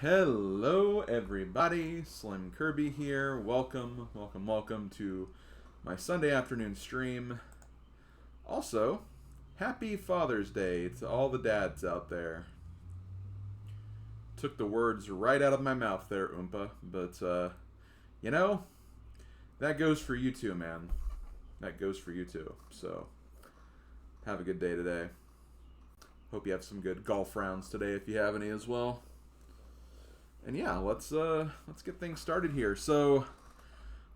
Hello everybody, SlimKirby here. Welcome to my Sunday afternoon stream. Also, happy Father's Day to all the dads out there. Took the words right out of my mouth there, Oompa, but you know, that goes for you too, man. That goes for you too. So, have a good day today. Hope you have some good golf rounds today if you have any as well. And yeah, let's get things started here. So,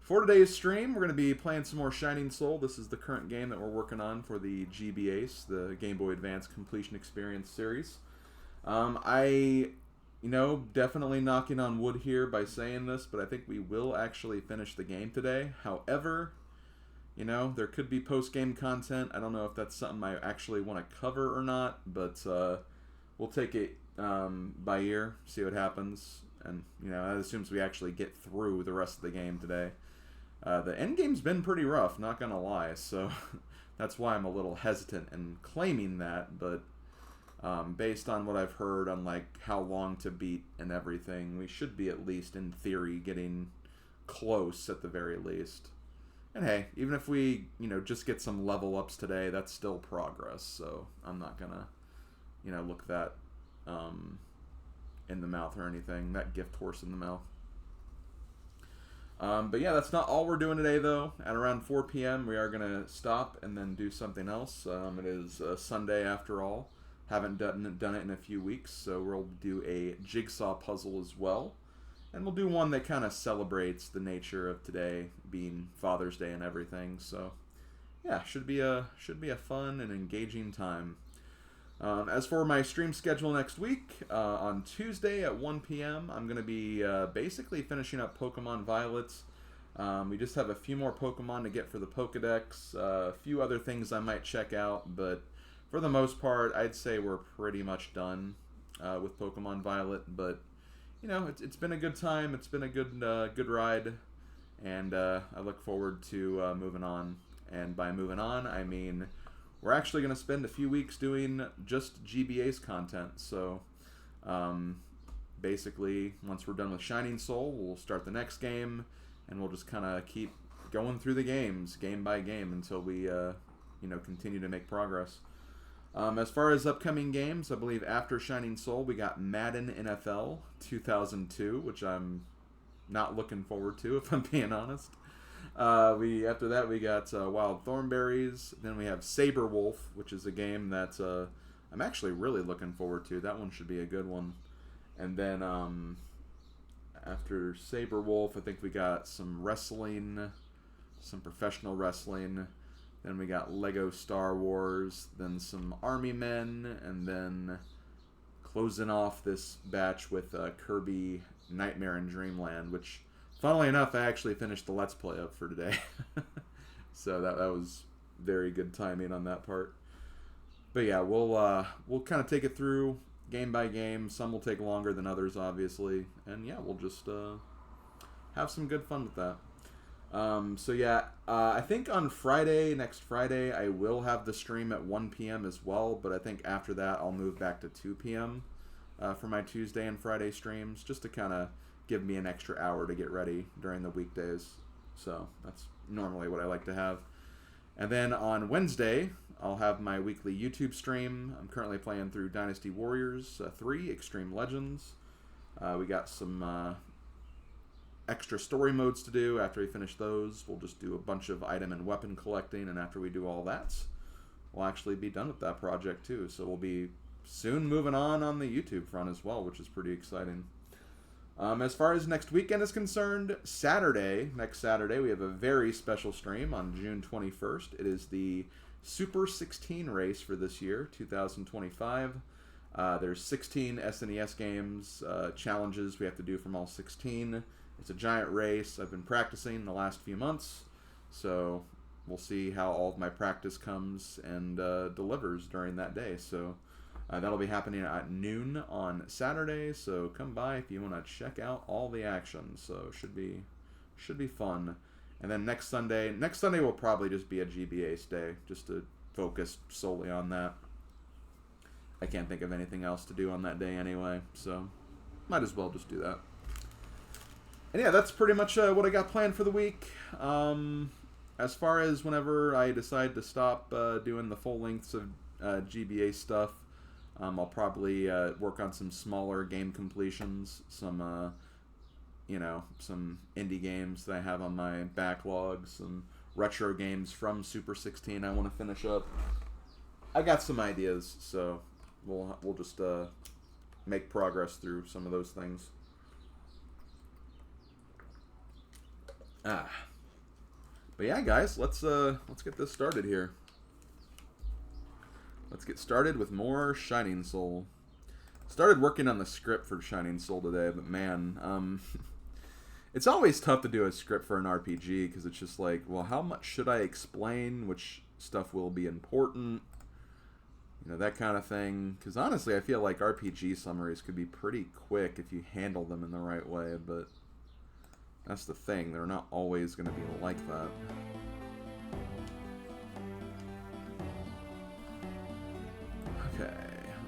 for today's stream, we're going to be playing some more Shining Soul. This is the current game that we're working on for the GBACE, the Game Boy Advance Completion Experience series. Definitely knocking on wood here by saying this, but I think we will actually finish the game today. However, there could be post-game content. I don't know if that's something I actually want to cover or not, but we'll take it by ear, see what happens, and that assumes we actually get through the rest of the game today. The end game's been pretty rough, not gonna lie, so that's why I'm a little hesitant in claiming that, but based on what I've heard on like how long to beat and everything, we should be at least in theory getting close at the very least. And hey, even if we just get some level ups today, that's still progress, so I'm not gonna look that in the mouth or anything, that gift horse in the mouth. But yeah, that's not all we're doing today though. At around 4 p.m. we are going to stop and then do something else. It is Sunday after all. Haven't done it in a few weeks, so we'll do a jigsaw puzzle as well. And we'll do one that kind of celebrates the nature of today being Father's Day and everything. So yeah, should be a fun and engaging time. As for my stream schedule next week, on Tuesday at 1 p.m., I'm going to be basically finishing up Pokemon Violet. We just have a few more Pokemon to get for the Pokedex, a few other things I might check out, but for the most part, I'd say we're pretty much done with Pokemon Violet, but it's been a good time, it's been a good ride, and I look forward to moving on. And by moving on, I mean we're actually going to spend a few weeks doing just GBACE content. So, basically, once we're done with Shining Soul, we'll start the next game, and we'll just kind of keep going through the games, game by game, until we, continue to make progress. As far as upcoming games, I believe after Shining Soul, we got Madden NFL 2002, which I'm not looking forward to, if I'm being honest. After that we got Wild Thornberries. Then we have Saber Wolf, which is a game that I'm actually really looking forward to. That one should be a good one. And then after Saber Wolf, I think we got some wrestling, some professional wrestling. Then we got Lego Star Wars. Then some Army Men, and then closing off this batch with Kirby Nightmare in Dreamland, which, funnily enough, I actually finished the Let's Play up for today. So that was very good timing on that part. But yeah, we'll kind of take it through game by game. Some will take longer than others, obviously. And yeah, we'll just have some good fun with that. So yeah, I think on next Friday, I will have the stream at 1 p.m. as well. But I think after that, I'll move back to 2 p.m. For my Tuesday and Friday streams, just to kind of give me an extra hour to get ready during the weekdays. So that's normally what I like to have. And then on Wednesday, I'll have my weekly YouTube stream. I'm currently playing through Dynasty Warriors 3 Extreme Legends. We got some extra story modes to do. After we finish those, we'll just do a bunch of item and weapon collecting, and after we do all that, we'll actually be done with that project too. So we'll be soon moving on the YouTube front as well, which is pretty exciting. As far as next weekend is concerned, next Saturday, we have a very special stream on June 21st. It is the Super 16 race for this year, 2025. There's 16 SNES games, challenges we have to do from all 16. It's a giant race. I've been practicing the last few months, so we'll see how all of my practice comes and delivers during that day. So that'll be happening at noon on Saturday, so come by if you want to check out all the action. So should be fun. And then next Sunday will probably just be a GBACE day, just to focus solely on that. I can't think of anything else to do on that day anyway, so might as well just do that. And yeah, that's pretty much what I got planned for the week. As far as whenever I decide to stop doing the full lengths of GBACE stuff, I'll probably work on some smaller game completions, some you know, some indie games that I have on my backlog, some retro games from Super 16 I want to finish up. I got some ideas, so we'll just make progress through some of those things. But yeah, guys, let's get this started here. Let's get started with more Shining Soul. Started working on the script for Shining Soul today, but man, it's always tough to do a script for an RPG because it's just like, well, how much should I explain? Which stuff will be important? You know, that kind of thing. Because honestly, I feel like RPG summaries could be pretty quick if you handle them in the right way, but that's the thing. They're not always going to be like that. Okay,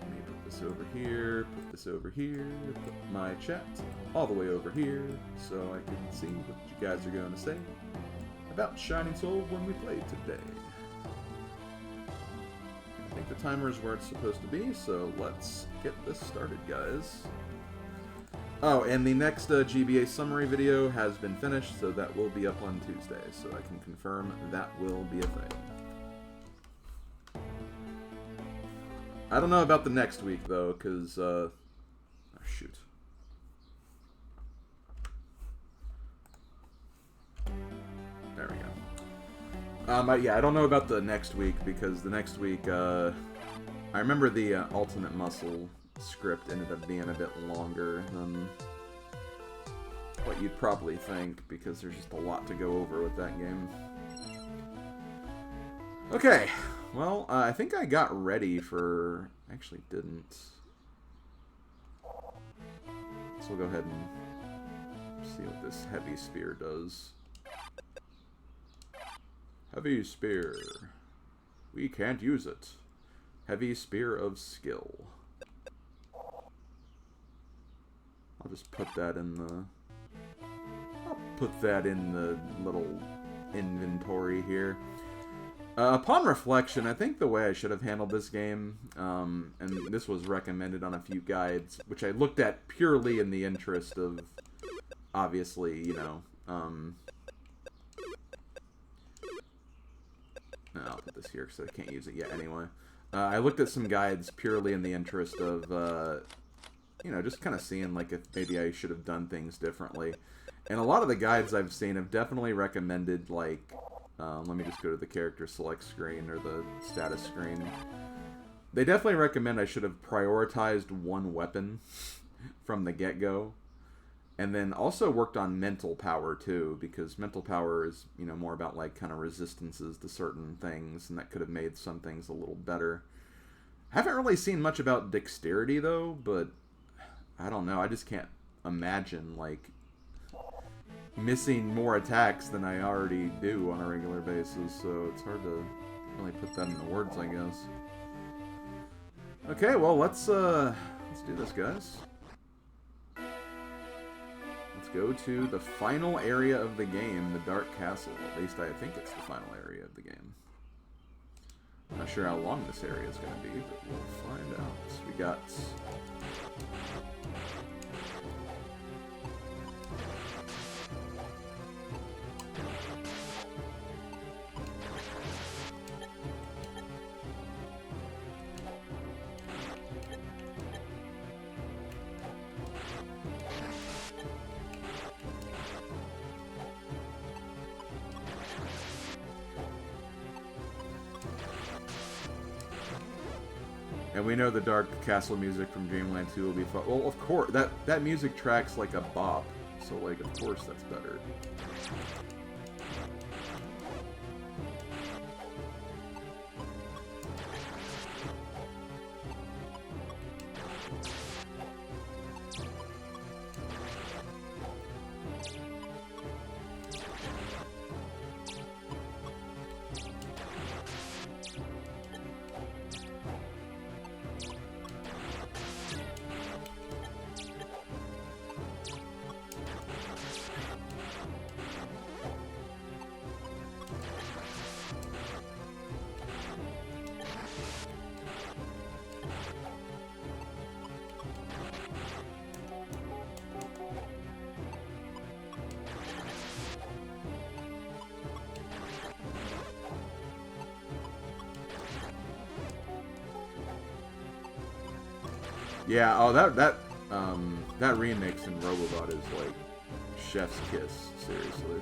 let me put this over here, put this over here, put my chat all the way over here so I can see what you guys are going to say about Shining Soul when we play today. I think the timer is where it's supposed to be, so let's get this started, guys. Oh, and the next GBA summary video has been finished, so that will be up on Tuesday, so I can confirm that will be a thing. I don't know about the next week, though, because, oh, shoot. There we go. Yeah, I don't know about the next week, because the next week, I remember the Ultimate Muscle script ended up being a bit longer than what you'd probably think, because there's just a lot to go over with that game. Okay, well, I think I got ready for... Actually didn't. So we'll go ahead and see what this heavy spear does. Heavy spear. We can't use it. Heavy spear of skill. I'll just put that in the... I'll put that in the little inventory here. Upon reflection, I think the way I should have handled this game, and this was recommended on a few guides, which I looked at purely in the interest of, obviously, you know, I'll put this here because I can't use it yet anyway. I looked at some guides purely in the interest of, you know, just kind of seeing, like, if maybe I should have done things differently. And a lot of the guides I've seen have definitely recommended, like... let me just go to the character select screen, or the status screen. They definitely recommend I should have prioritized one weapon from the get-go. And then also worked on mental power, too, because mental power is, you know, more about, like, kind of resistances to certain things, and that could have made some things a little better. I haven't really seen much about dexterity, though, but I don't know. I just can't imagine, like... missing more attacks than I already do on a regular basis, so it's hard to really put that into words, I guess. Okay, well, let's do this, guys. Let's go to the final area of the game, the Dark Castle. At least I think it's the final area of the game. I'm not sure how long this area is going to be, but we'll find out. So we got... And we know the Dark Castle music from Dreamland 2 will be fun. Well, of course, that music track's like a bop, so, like, of course that's better. Yeah, oh, that remix in Robobot is like chef's kiss, seriously.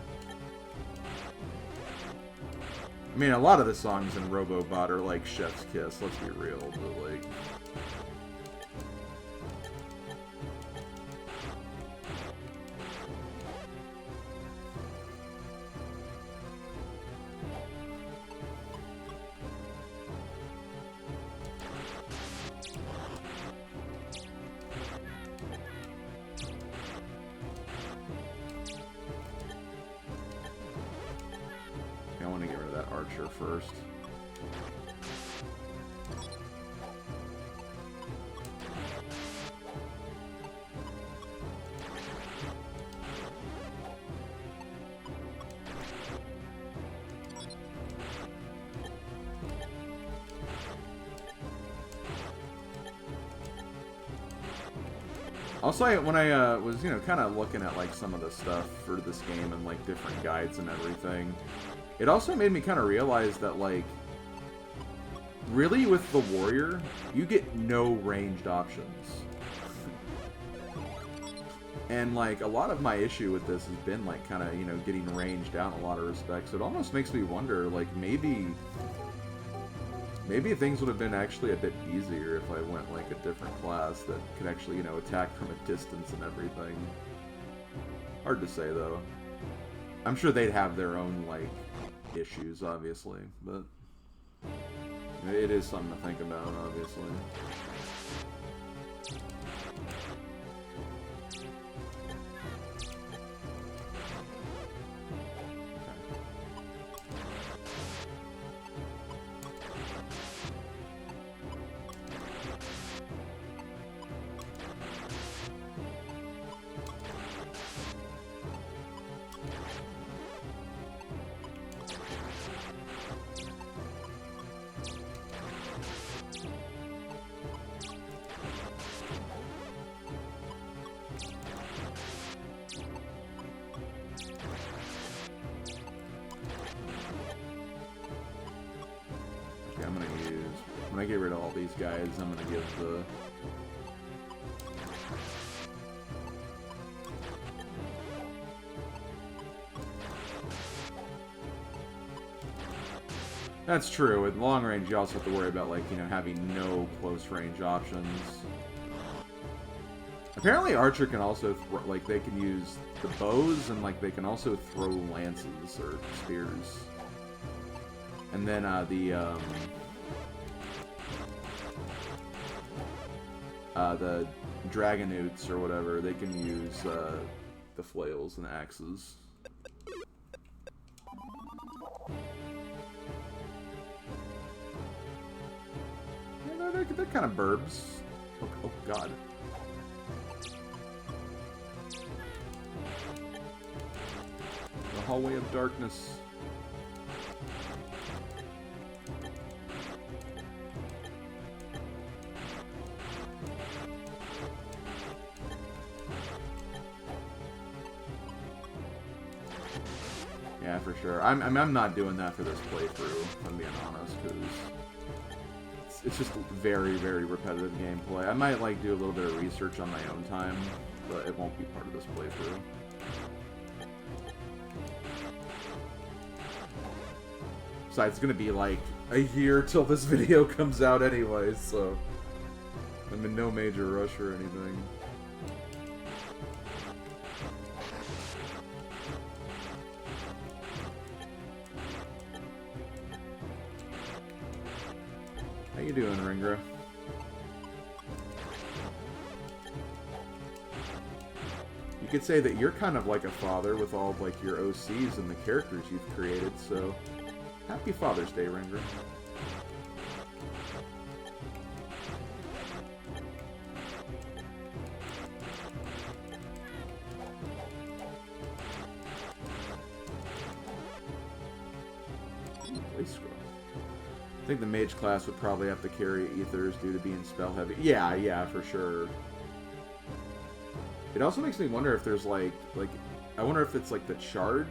I mean, a lot of the songs in Robobot are like chef's kiss, let's be real, but like... I want to get rid of that archer first. Also, when I was, you know, kind of looking at like some of the stuff for this game and like different guides and everything, it also made me kind of realize that, like, really with the warrior, you get no ranged options. And, like, a lot of my issue with this has been, like, kind of, you know, getting ranged out in a lot of respects. It almost makes me wonder, like, maybe things would have been actually a bit easier if I went, like, a different class that could actually, you know, attack from a distance and everything. Hard to say, though. I'm sure they'd have their own, like, issues, obviously, but it is something to think about, obviously. When I get rid of all these guys, I'm gonna give the... That's true. With long range, you also have to worry about, like, you know, having no close range options. Apparently, Archer can also, like, they can use the bows, and, like, they can also throw lances or spears. And then, the Dragonoots or whatever, they can use the flails and axes. Yeah, they're kind of burbs. Oh god. The Hallway of Darkness. Yeah, for sure. I'm not doing that for this playthrough, if I'm being honest, because it's just very, very repetitive gameplay. I might, like, do a little bit of research on my own time, but it won't be part of this playthrough. Besides, it's gonna be, like, a year till this video comes out anyway, so I'm in no major rush or anything. How you doing, Ringra? You could say that you're kind of like a father with all of, like, your OCs and the characters you've created, so happy Father's Day, Ringra. I think the mage class would probably have to carry ethers due to being spell heavy. Yeah, for sure. It also makes me wonder if there's like I wonder if it's like the charge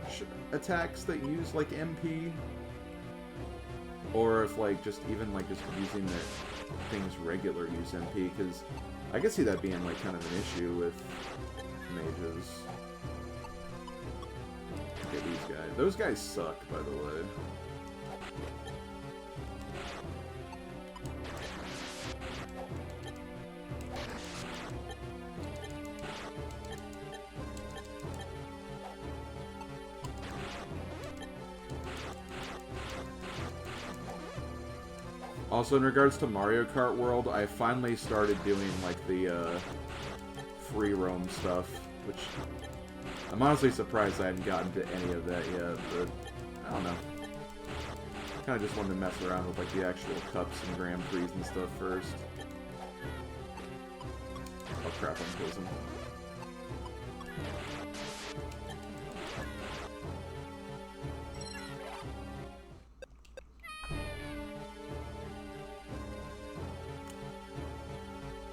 attacks that use like MP, or if like just even like just using the things regular use MP, because I could see that being like kind of an issue with mages. Look at these guys. Those guys suck, by the way. Also, in regards to Mario Kart World, I finally started doing, like, the, free roam stuff, which I'm honestly surprised I hadn't gotten to any of that yet, but I don't know. Kind of just wanted to mess around with, like, the actual cups and Grand Prix and stuff first. Oh crap, I'm closing.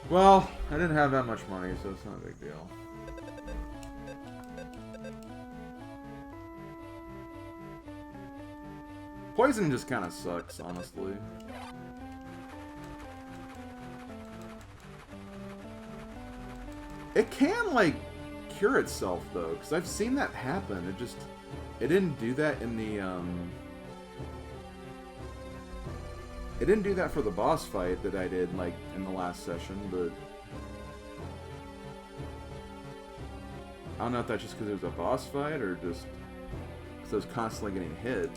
Well, I didn't have that much money, so it's not a big deal. Poison just kind of sucks, honestly. It can, like, cure itself, though, because I've seen that happen. It didn't do that in the, It didn't do that for the boss fight that I did, like, in the last session, but... I don't know if that's just because it was a boss fight, or just because I was constantly getting hit.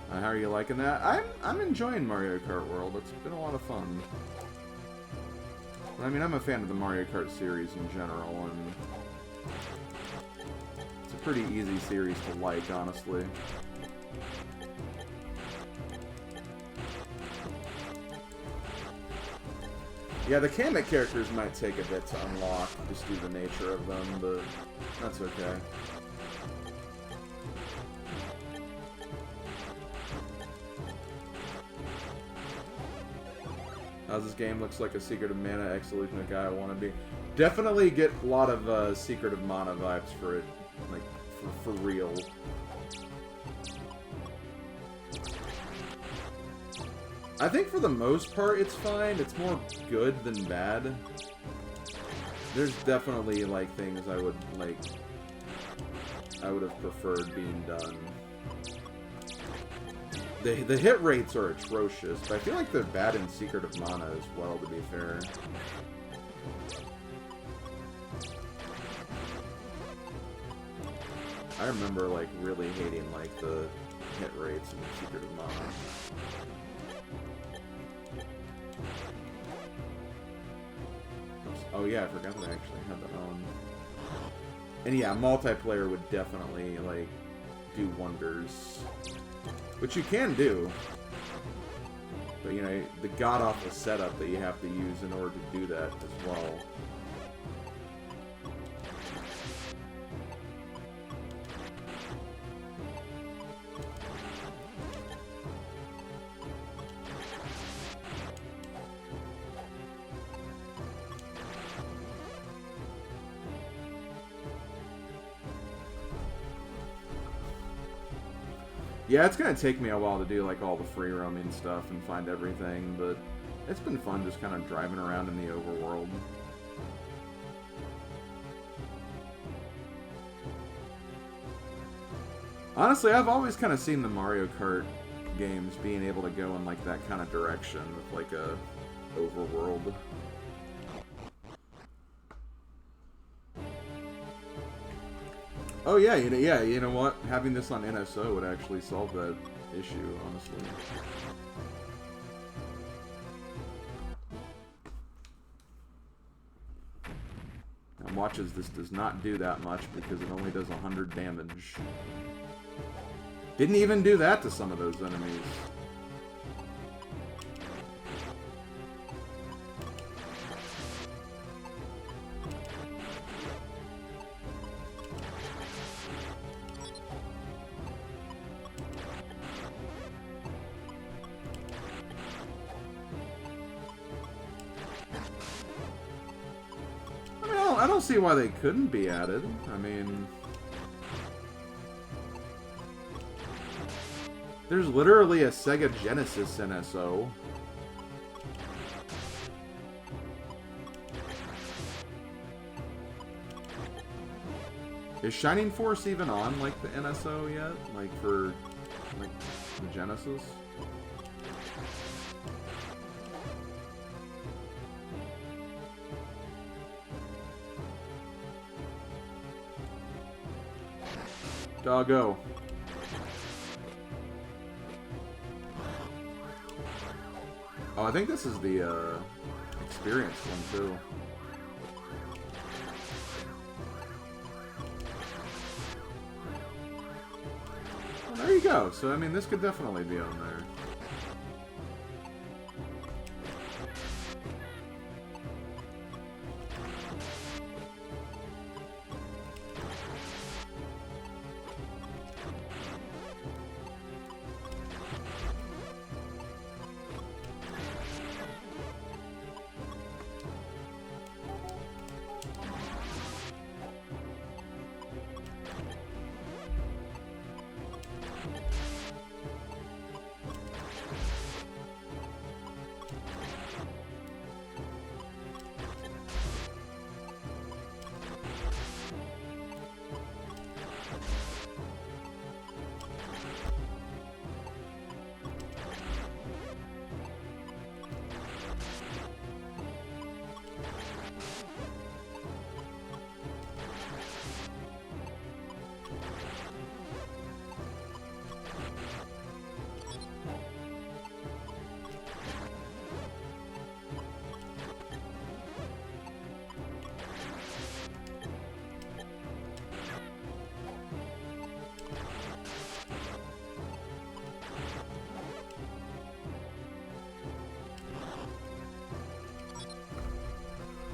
How are you liking that? I'm enjoying Mario Kart World. It's been a lot of fun. I mean, I'm a fan of the Mario Kart series in general, and... pretty easy series to like, honestly. Yeah, the Kamek characters might take a bit to unlock, just due to the nature of them, but that's okay. How's this game? Looks like a Secret of Mana Exolution of guy I want to be. Definitely get a lot of Secret of Mana vibes for it. Like, for real. I think for the most part it's fine. It's more good than bad. There's definitely, like, things I would have preferred being done. The hit rates are atrocious, but I feel like they're bad in Secret of Mana as well, to be fair. I remember, like, really hating, like, the hit rates in Secret of Mana. Oh yeah, I forgot that I actually had that on. And yeah, multiplayer would definitely, like, do wonders. Which you can do. But, you know, the god-awful setup that you have to use in order to do that as well. Yeah, it's gonna take me a while to do, like, all the free roaming stuff and find everything, but it's been fun just kind of driving around in the overworld. Honestly, I've always kind of seen the Mario Kart games being able to go in, like, that kind of direction with, like, a overworld. Oh yeah, you know what? Having this on NSO would actually solve that issue, honestly. And watches, this does not do that much because it only does 100 damage. Didn't even do that to some of those enemies. I don't see why they couldn't be added. I mean, There's literally a Sega Genesis NSO. Is Shining Force even on, like, the NSO yet? Like, for, like, the Genesis? Doggo. Oh, I think this is the, experience one, too. Well, there you go. So, I mean, this could definitely be on there.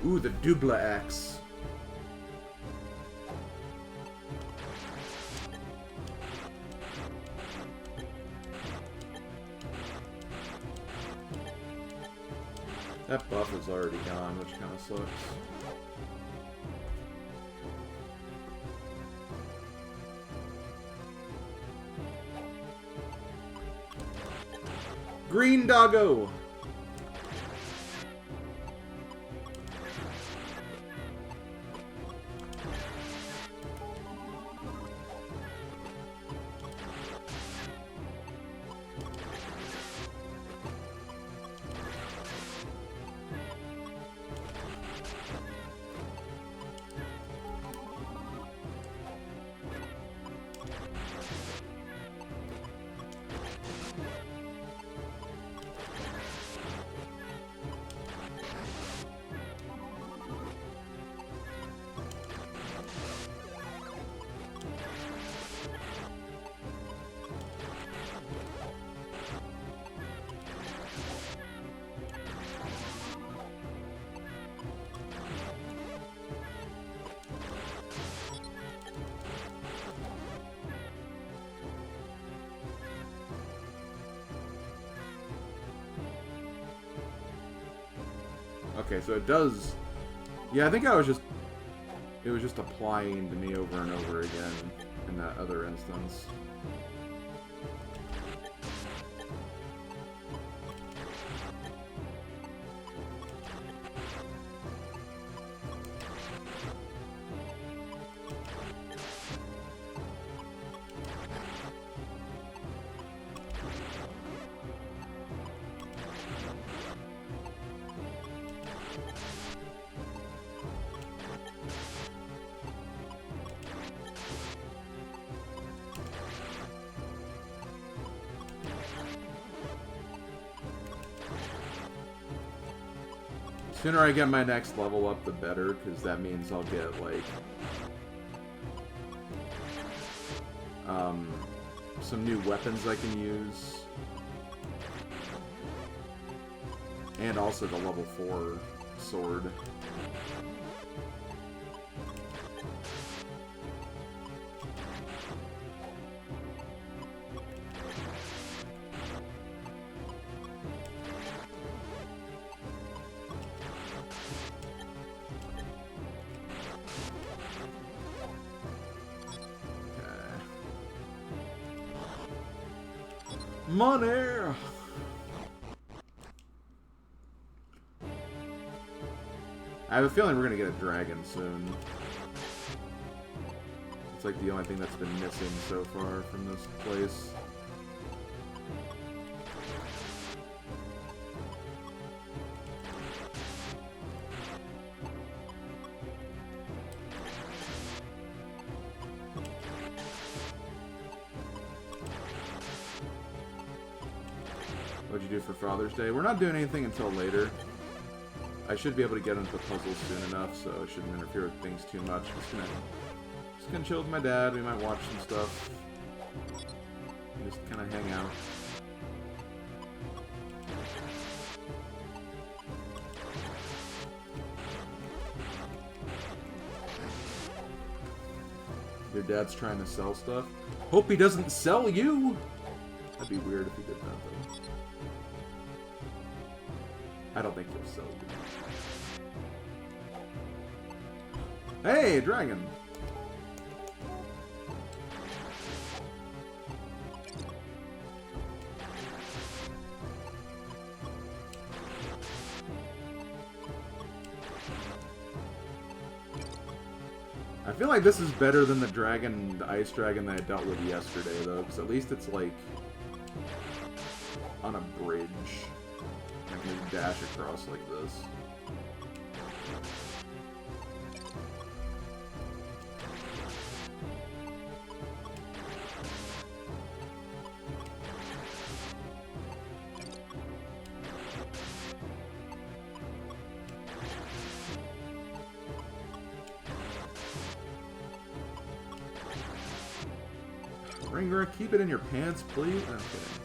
Ooh, the GBACE. That buff is already gone, which kind of sucks. Green Doggo! Okay, so it does... Yeah, I think it was just applying to me over and over again in that other instance. The sooner I get my next level up, the better, because that means I'll get, like, some new weapons I can use. And also the level 4 sword. Money! I have a feeling we're gonna get a dragon soon. It's like the only thing that's been missing so far from this place. What'd you do for Father's Day? We're not doing anything until later. I should be able to get into the puzzles soon enough, so it shouldn't interfere with things too much. Just gonna chill with my dad. We might watch some stuff. Just kind of hang out. Your dad's trying to sell stuff? Hope he doesn't sell you! That'd be weird if he did that, though. I don't think he'll sell you. Hey, dragon! I feel like this is better than the dragon, the ice dragon that I dealt with yesterday, though, because at least it's, like, on a bridge. I can just dash across like this. Ringer, keep it in your pants, please. No, I'm kidding.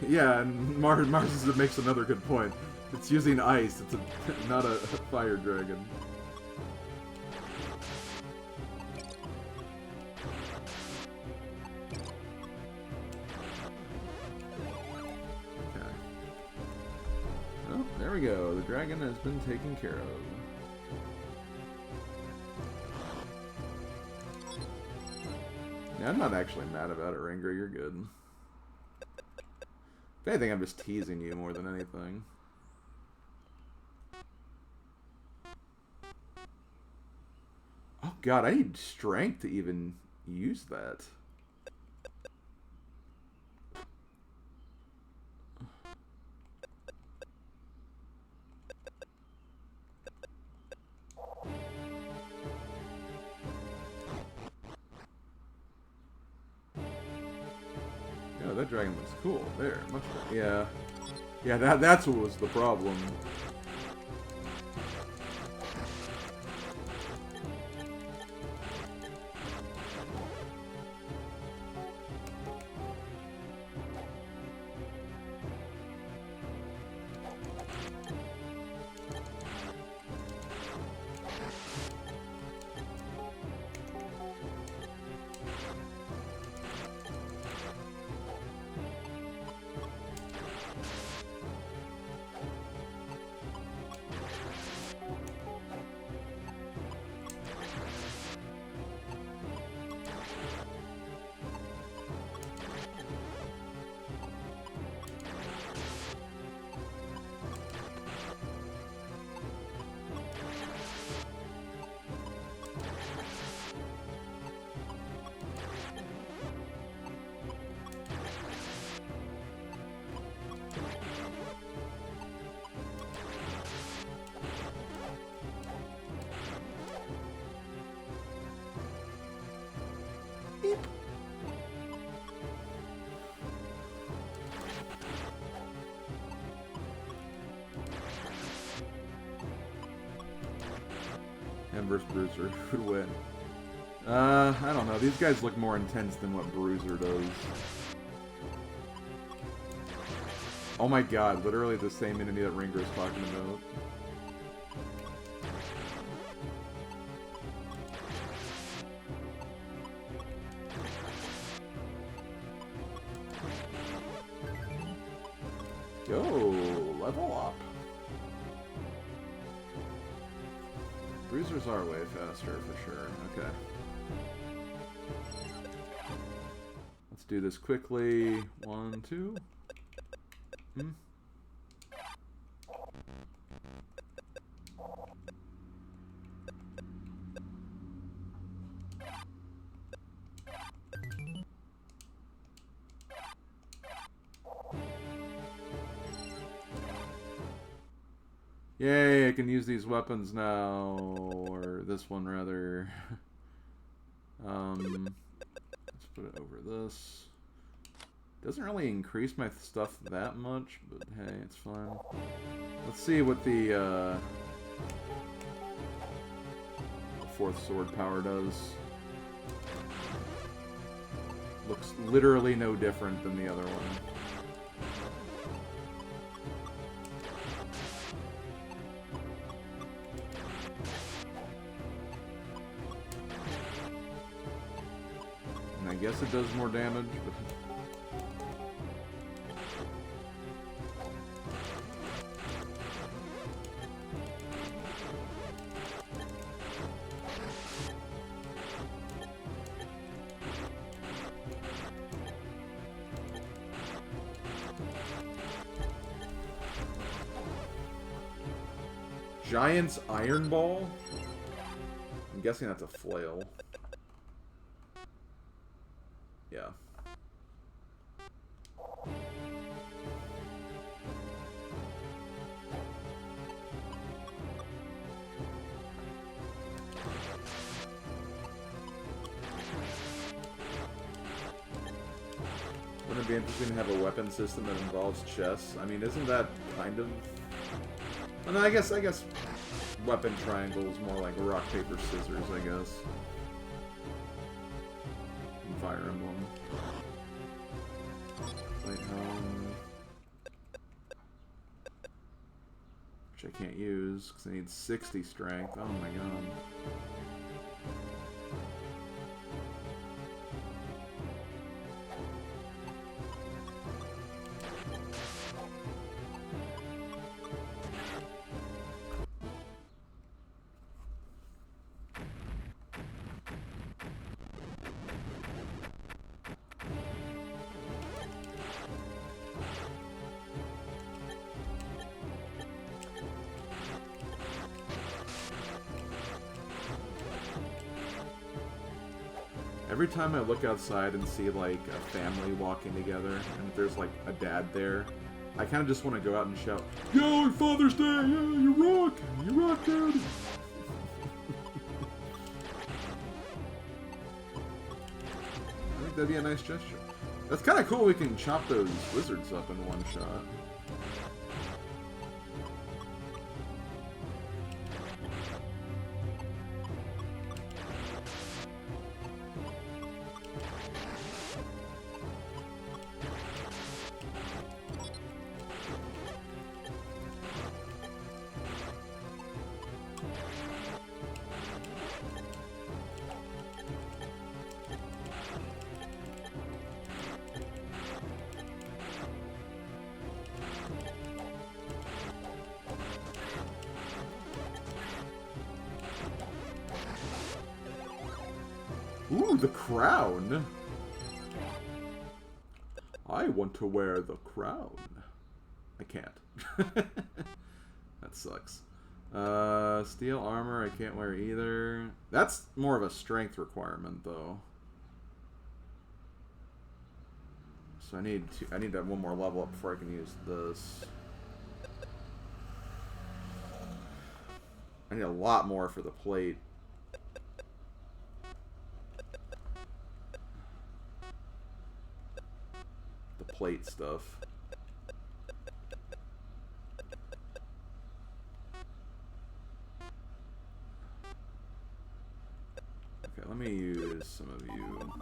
Yeah, and Mars makes another good point. It's using ice. It's not a fire dragon. There we go. The dragon has been taken care of. Yeah, I'm not actually mad about it, Ringer. You're good. If anything, I'm just teasing you more than anything. Oh god, I need strength to even use that. That dragon looks cool. There, much better. Yeah, that's what was the problem. Him versus Bruiser. Who'd win? I don't know. These guys look more intense than what Bruiser does. Oh my god, literally the same enemy that Ringer is talking about. Yo, level up. Bruisers are way faster for sure. Okay. Let's do this quickly. 1, 2. Yay, I can use these weapons now, or this one rather. Let's put it over this. Doesn't really increase my stuff that much, but hey, it's fine. Let's see what the fourth sword power does. Looks literally no different than the other one. I guess it does more damage, but... Giant's Iron Ball? I'm guessing that's a flail. Yeah. Wouldn't it be interesting to have a weapon system that involves chess? I mean, isn't that kind of... I mean, I guess weapon triangle is more like rock, paper, scissors, I guess. And Fire Emblem. Plate helm. Which I can't use, because I need 60 strength. Oh my god. Every time I look outside and see, like, a family walking together, and if there's, like, a dad there, I kind of just want to go out and shout, "Yo, Father's Day! Yeah, you rock! You rock, Dad!" I think that'd be a nice gesture. That's kind of cool we can chop those wizards up in one shot. Ooh, the crown! I want to wear the crown. I can't. That sucks. Steel armor, I can't wear either. That's more of a strength requirement, though. So I need to have one more level up before I can use this. I need a lot more for the plate. Plate stuff. Okay, let me use some of you.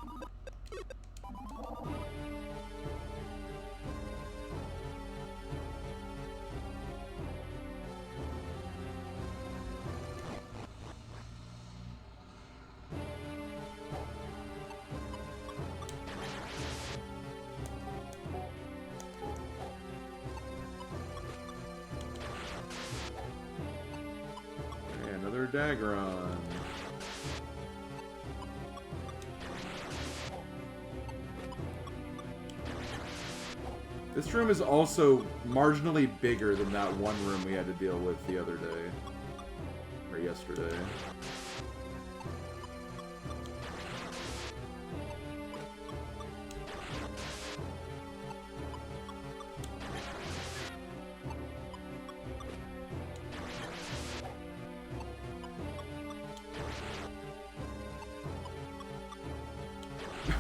Dagron. This room is also marginally bigger than that one room we had to deal with the other day. Or yesterday.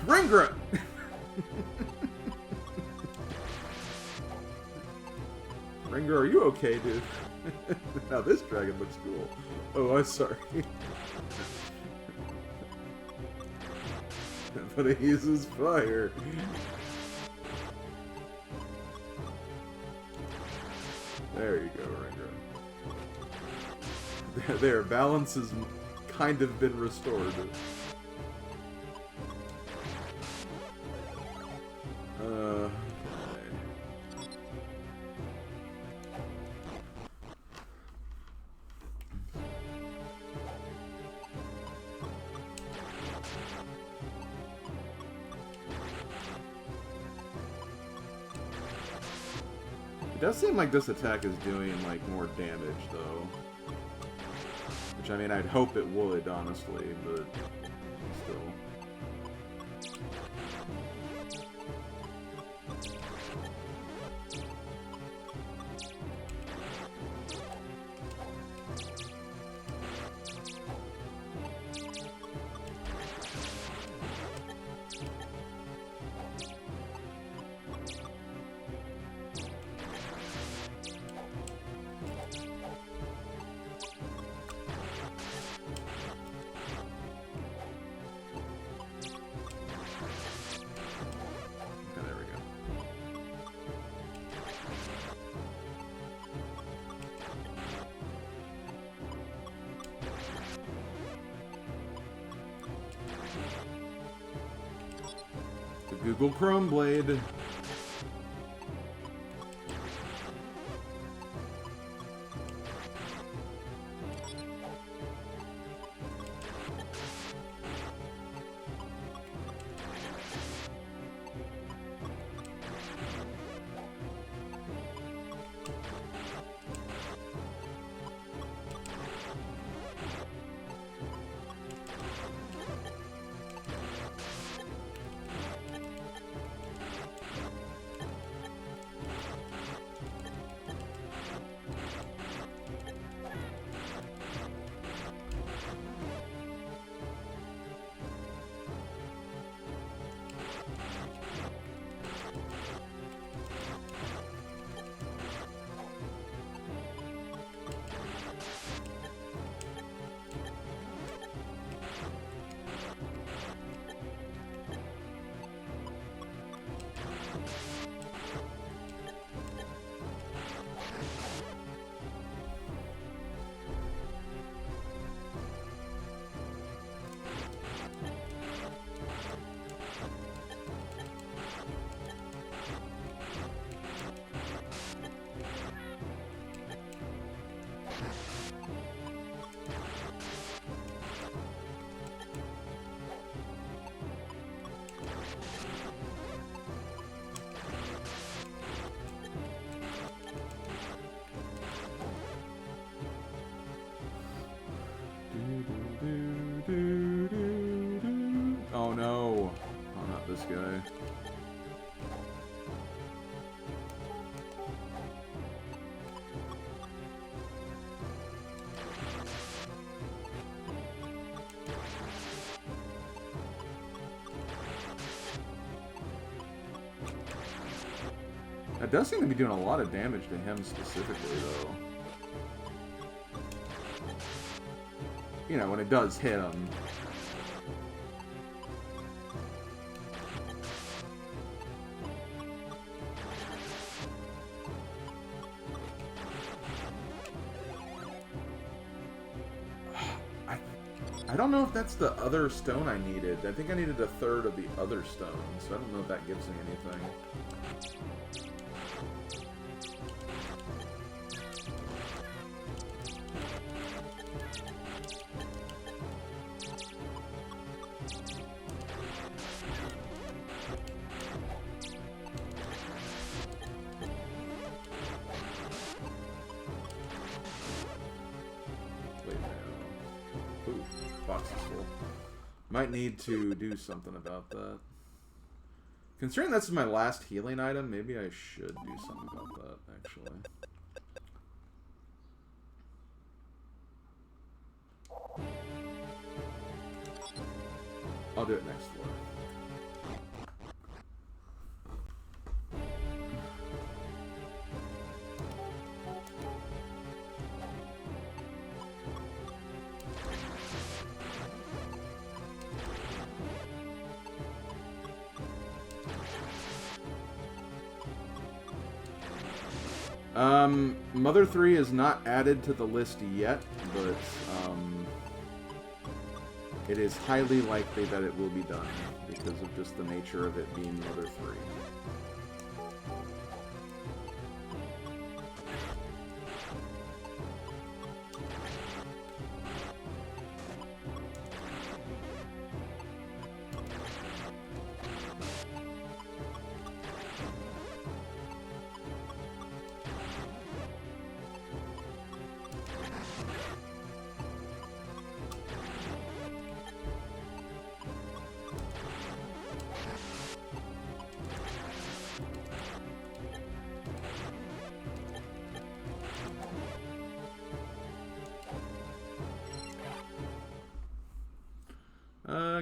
Ringra! Ringra, are you okay, dude? Now this dragon looks cool. Oh, I'm sorry. But it uses fire. There you go, Ringra. There, balance has kind of been restored. It does seem like this attack is doing, like, more damage, though. Which, I mean, I'd hope it would, honestly, but still. Google Chrome Blade. Oh no. Oh, not this guy. That does seem to be doing a lot of damage to him specifically, though. You know, when it does hit him. I don't know if that's the other stone I needed. I think I needed a third of the other stone, so I don't know if that gives me anything. box is full. Might need to do something about that. Considering that's my last healing item, maybe I should do something about that, actually. I'll do it next floor. Mother 3 is not added to the list yet, but it is highly likely that it will be done because of just the nature of it being Mother 3.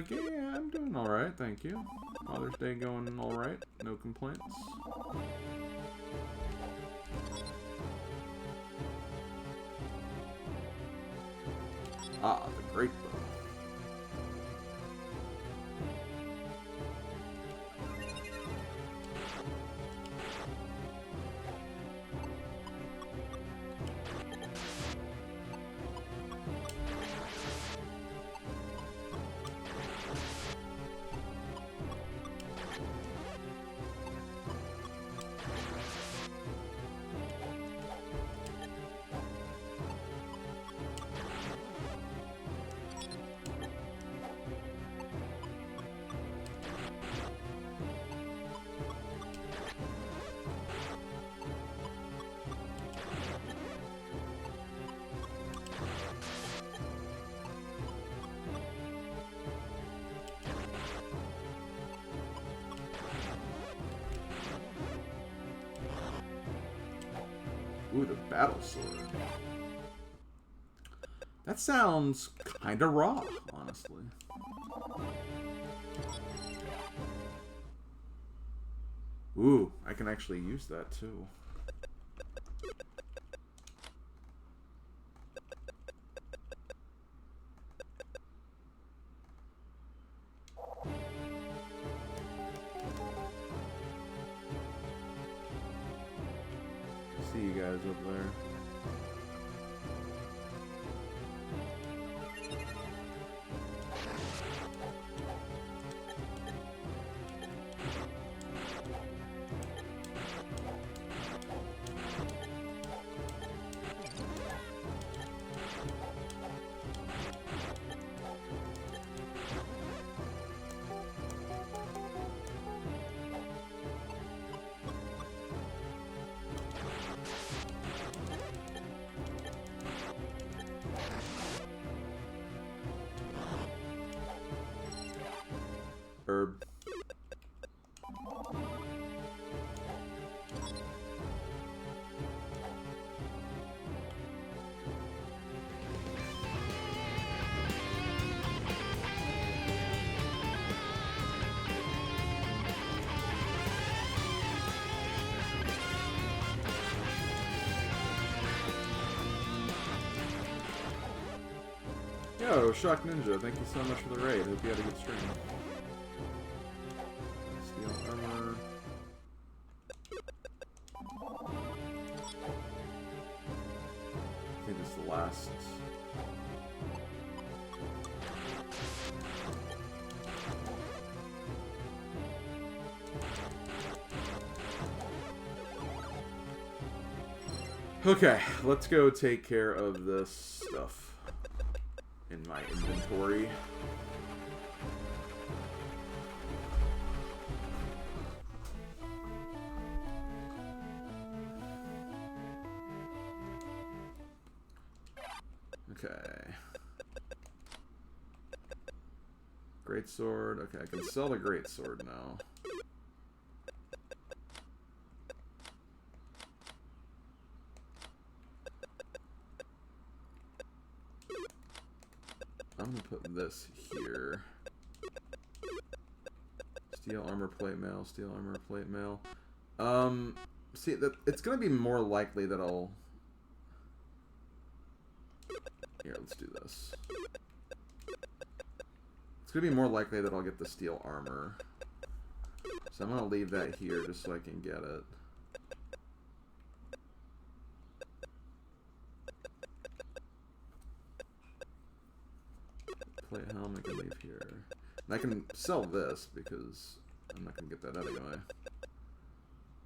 Yeah, I'm doing alright, thank you. Mother's Day going alright, no complaints. Ah, the great bow. Ooh, the battle sword. That sounds kinda raw, honestly. Ooh, I can actually use that too. See you guys up there. Herb. Yo, Shock Ninja, thank you so much for the raid. Hope you had a good stream. Steel armor. I think it's the last. Okay, let's go take care of this stuff in my inventory. Okay. Greatsword. Okay, I can sell the greatsword now. I'm gonna put this here. Steel armor plate mail, steel armor plate mail. See, that it's gonna be more likely that I'll... Here, let's do this. It's gonna be more likely that I'll get the steel armor. So I'm gonna leave that here just so I can get it. Plate helm I can leave here. And I can sell this because I'm not gonna get that anyway.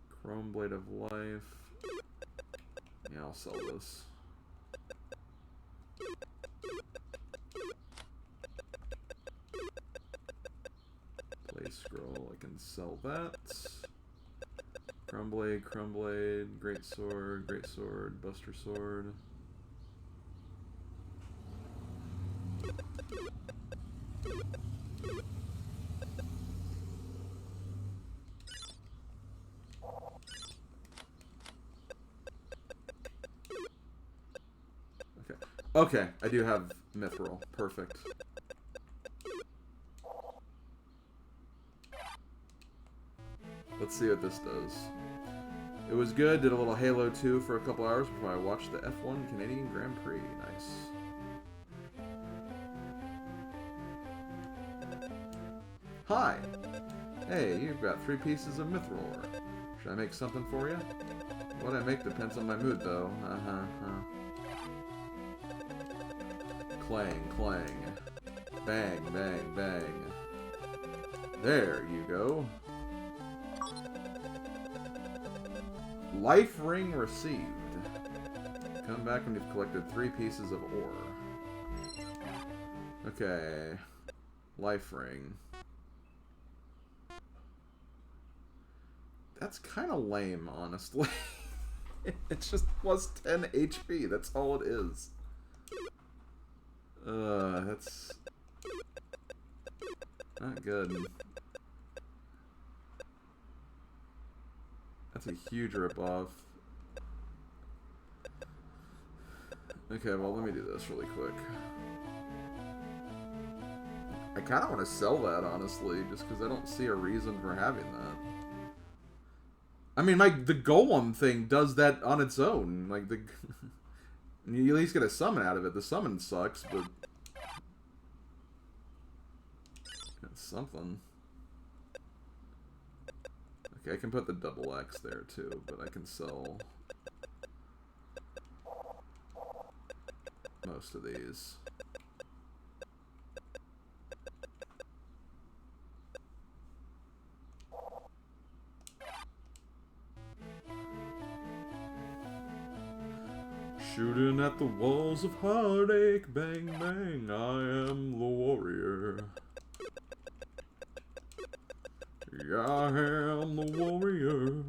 Chrome Blade of Life. Yeah, I'll sell this. Play Scroll, I can sell that. Chrome Blade, Great Sword, Buster Sword. Okay, I do have Mithril. Perfect. Let's see what this does. It was good. Did a little Halo 2 for a couple hours before I watched the F1 Canadian Grand Prix. Nice. Hi. Hey, you've got 3 pieces of mithril ore. Should I make something for you? What I make depends on my mood, though. Clang, clang. Bang, bang, bang. There you go. Life ring received. Come back when you've collected 3 pieces of ore. Okay. Life ring. That's kind of lame, honestly. It's just plus 10 HP. That's all it is. That's not good. That's a huge ripoff. Okay, well, let me do this really quick. I kind of want to sell that, honestly, just because I don't see a reason for having that. I mean, the golem thing does that on its own. Like, you at least get a summon out of it. The summon sucks, but it's something. Okay, I can put the double X there too, but I can sell most of these. Shooting at the walls of heartache, bang bang, I am the warrior. Yeah, I am the warrior.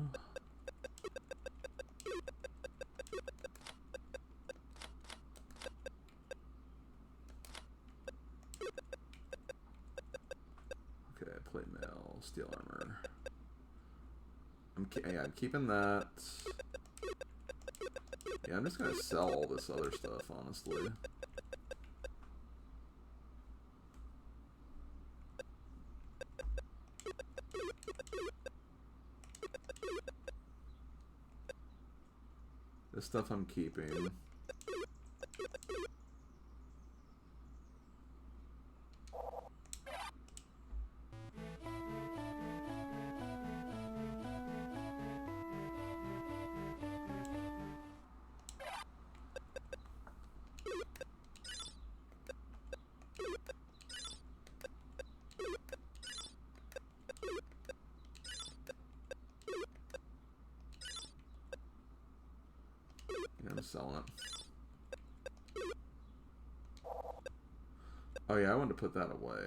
Okay, plate mail, steel armor. I'm keeping that. Yeah, I'm just gonna sell all this other stuff, honestly. This stuff I'm keeping. I'm selling it. Oh yeah, I wanted to put that away.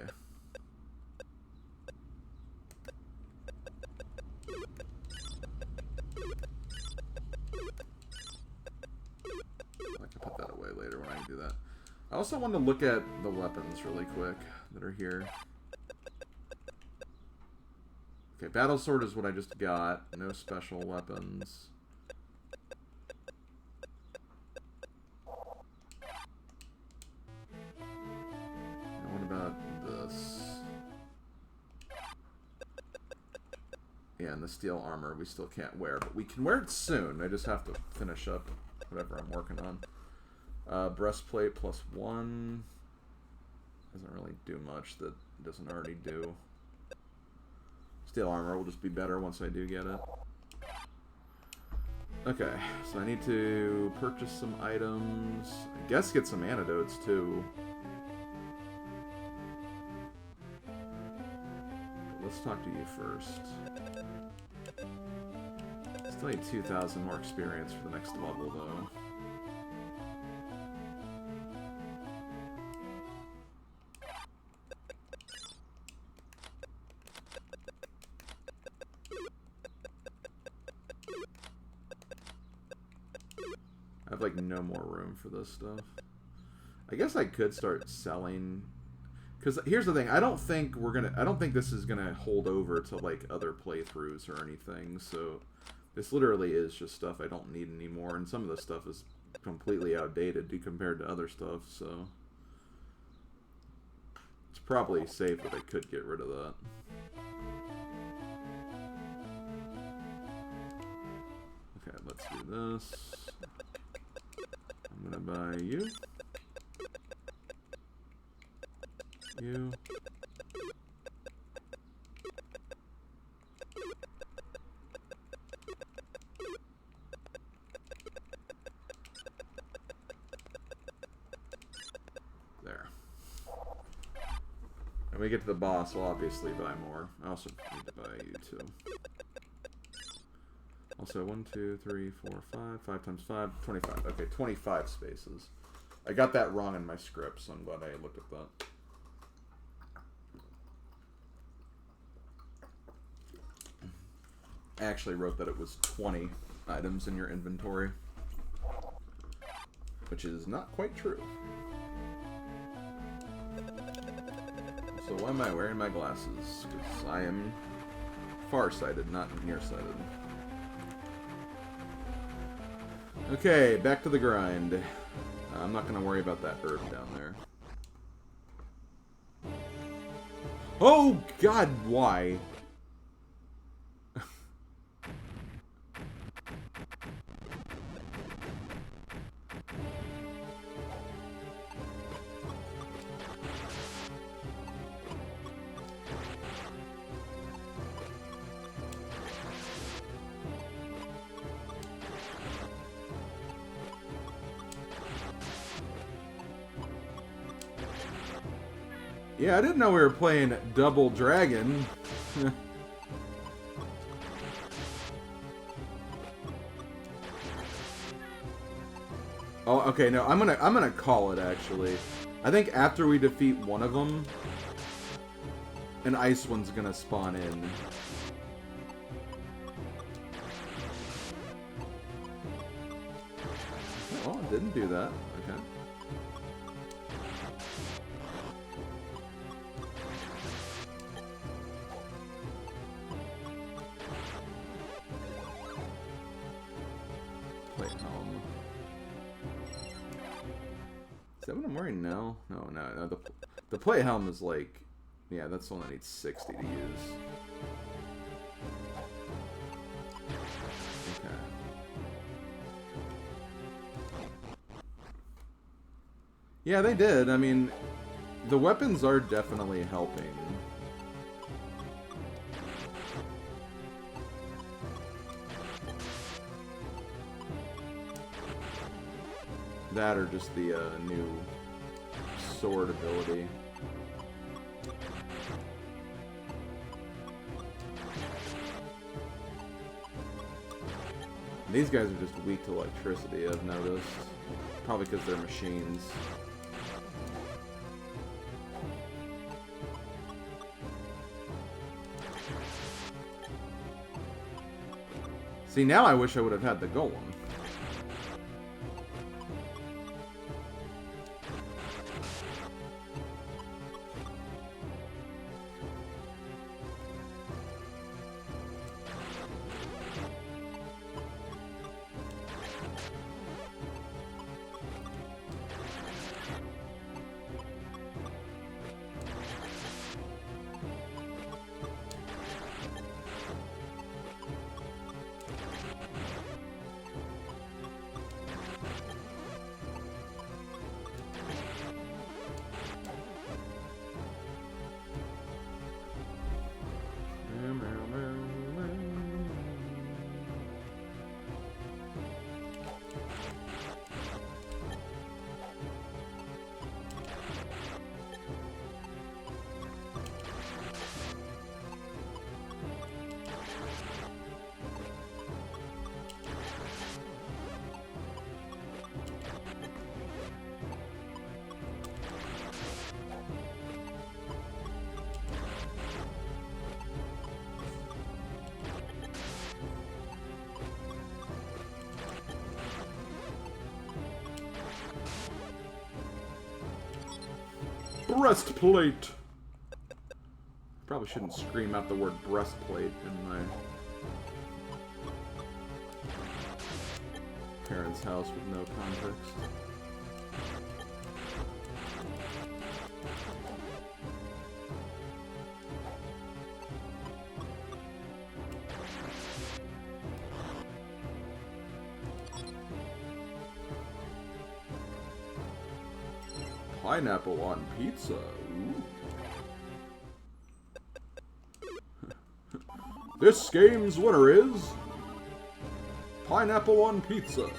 I can put that away later when I do that. I also want to look at the weapons really quick that are here. Okay, battle sword is what I just got. No special weapons. Now what about this? Yeah, and the steel armor we still can't wear, but we can wear it soon. I just have to finish up whatever I'm working on. Breastplate +1. Doesn't really do much that it doesn't already do. Steel armor will just be better once I do get it. Okay, so I need to purchase some items. I guess get some antidotes too. But let's talk to you first. Still need 2,000 more experience for the next level though. I have like no more room for this stuff. I guess I could start selling, because here's the thing, I don't think this is gonna hold over to like other playthroughs or anything, so this literally is just stuff I don't need anymore, and some of the stuff is completely outdated compared to other stuff, so it's probably safe that I could get rid of that. Okay, let's do this. I'm gonna buy you. You. There. And we get to the boss, I'll obviously buy more. I also need to buy you too. Also, 1, 2, 3, 4, 5. 5 times 5, 25. Okay, 25 spaces. I got that wrong in my script, so I'm glad I looked at that. I actually wrote that it was 20 items in your inventory, which is not quite true. So why am I wearing my glasses? Because I am farsighted, not nearsighted. Okay, back to the grind. I'm not going to worry about that herb down there. Oh, God, why? Yeah, I didn't know we were playing Double Dragon. Oh, okay, no, I'm gonna call it actually. I think after we defeat one of them, an ice one's gonna spawn in. Oh, it didn't do that. Okay. Plate helm. Is that what I'm wearing now? No. The plate helm is like, yeah, that's the one that needs 60 to use. Okay. Yeah, they did. I mean, the weapons are definitely helping. That or just the new sword ability. These guys are just weak to electricity, I've noticed. Probably because they're machines. See, now I wish I would have had the golem. Breastplate! Probably shouldn't scream out the word breastplate in my parents' house with no context. Pineapple on pizza. Ooh. This game's winner is pineapple on pizza.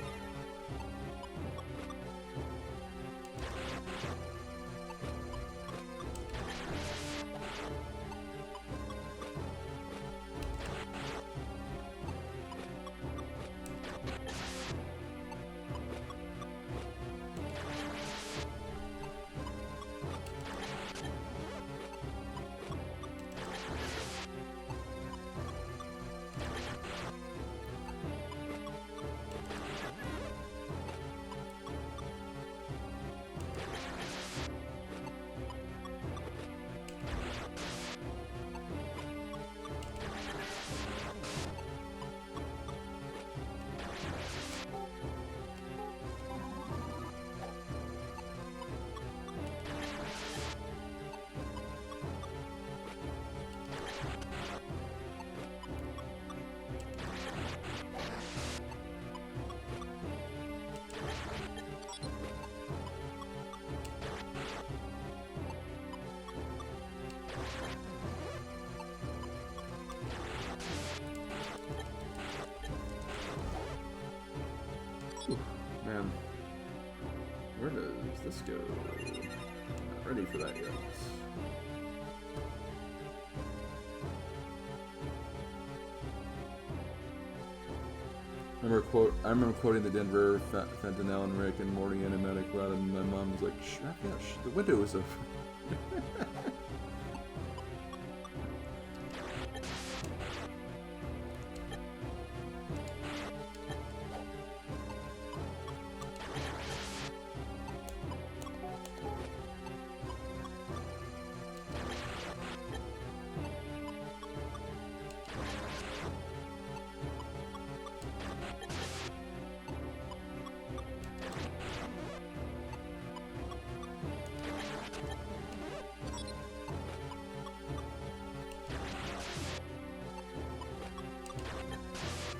Man, where does this go? Not ready for that yet. I remember quoting the Denver Fentanyl and Rick and Morty animatic run, and my mom was like, the window is open.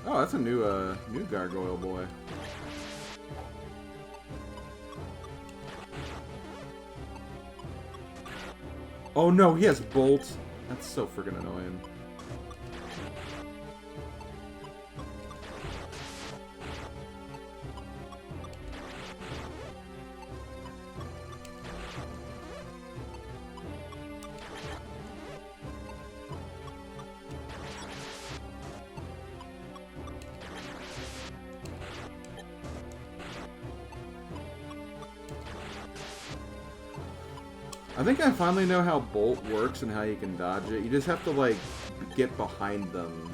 Oh, that's a new gargoyle boy. Oh no, he has bolts. That's so freaking annoying. I think I finally know how Bolt works and how you can dodge it. You just have to, like, get behind them.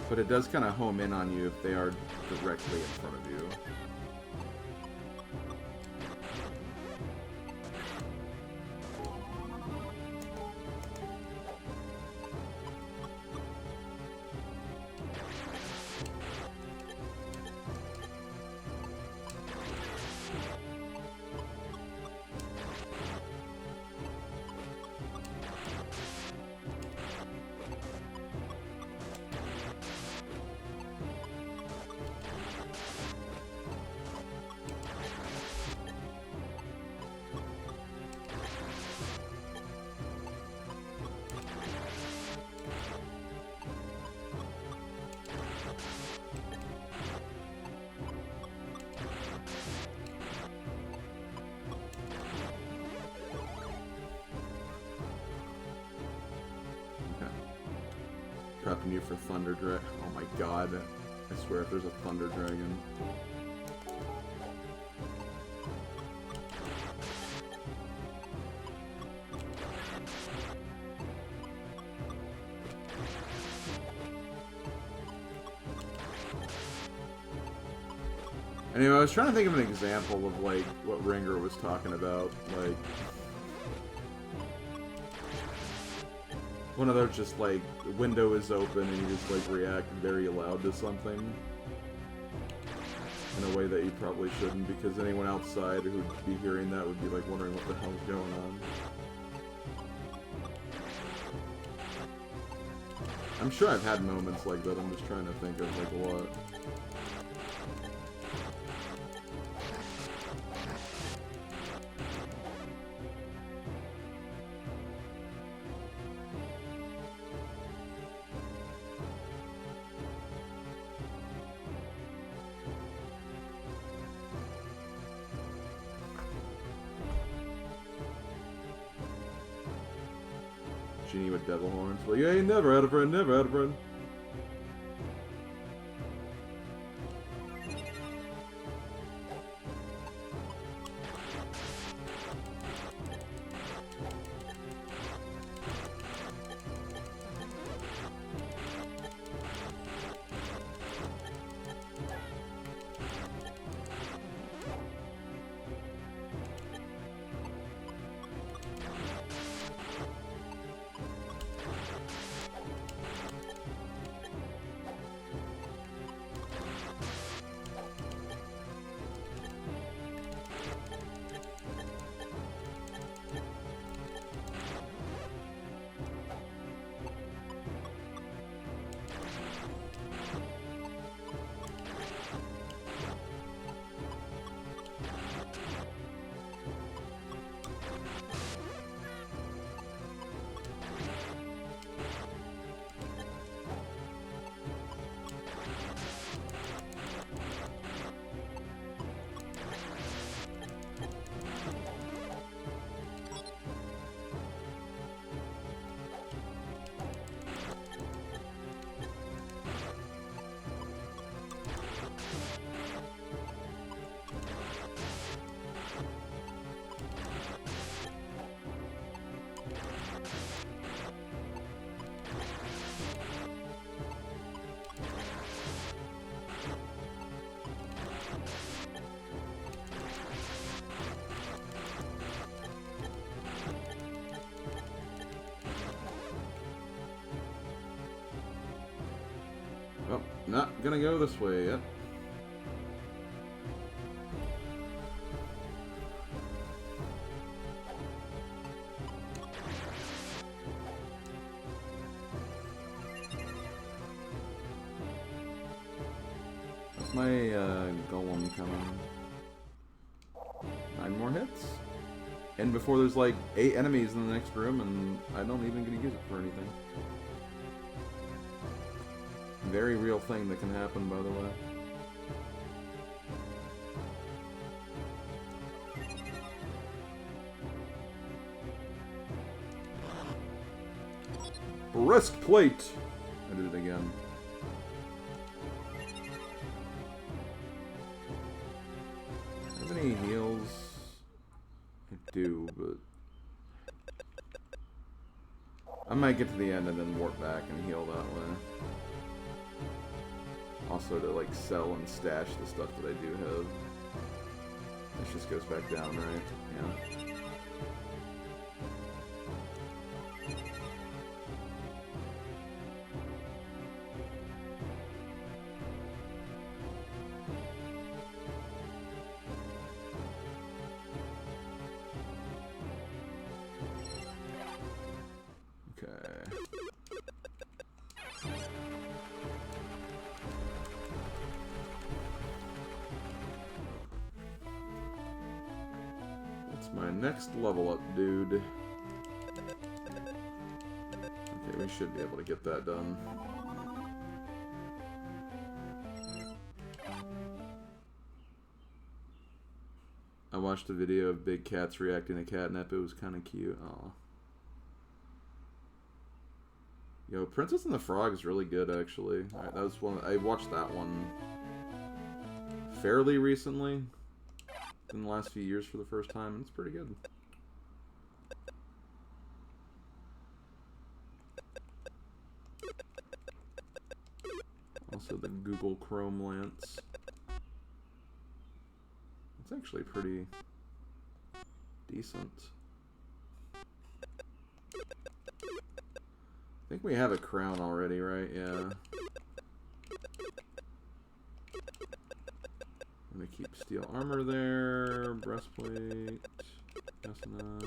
But it does kind of home in on you if they are directly in front of you. Prepping you for Thunder Dragon. Oh my god. I swear if there's a Thunder Dragon. Anyway, I was trying to think of an example of, like, what Ringer was talking about. Like, one of those just, like, the window is open and you just, like, react very loud to something. In a way that you probably shouldn't, because anyone outside who'd be hearing that would be, like, wondering what the hell's going on. I'm sure I've had moments like that, I'm just trying to think of, like, what. Genie with devil horns. Well, you ain't never had a friend, never had a friend. Well, not gonna go this way yet. That's my golem coming. 9 more hits. And before there's like 8 enemies in the next room, and I don't even gonna use it for anything. Very real thing that can happen, by the way. Breastplate! I did it again. Have any heals? I do, but I might get to the end and then warp back and heal that way. Also to like sell and stash the stuff that I do have. This just goes back down, right? Yeah. My next level up, dude. Okay, we should be able to get that done. I watched a video of big cats reacting to catnip. It was kind of cute. Aw. Yo, Princess and the Frog is really good, actually. Alright, that was one. I watched that one fairly recently. In the last few years for the first time, and it's pretty good. Also the Google Chrome lance. actually pretty decent. I think we have a crown already, right? Yeah. I'm gonna keep steel armor there, breastplate, chestnut.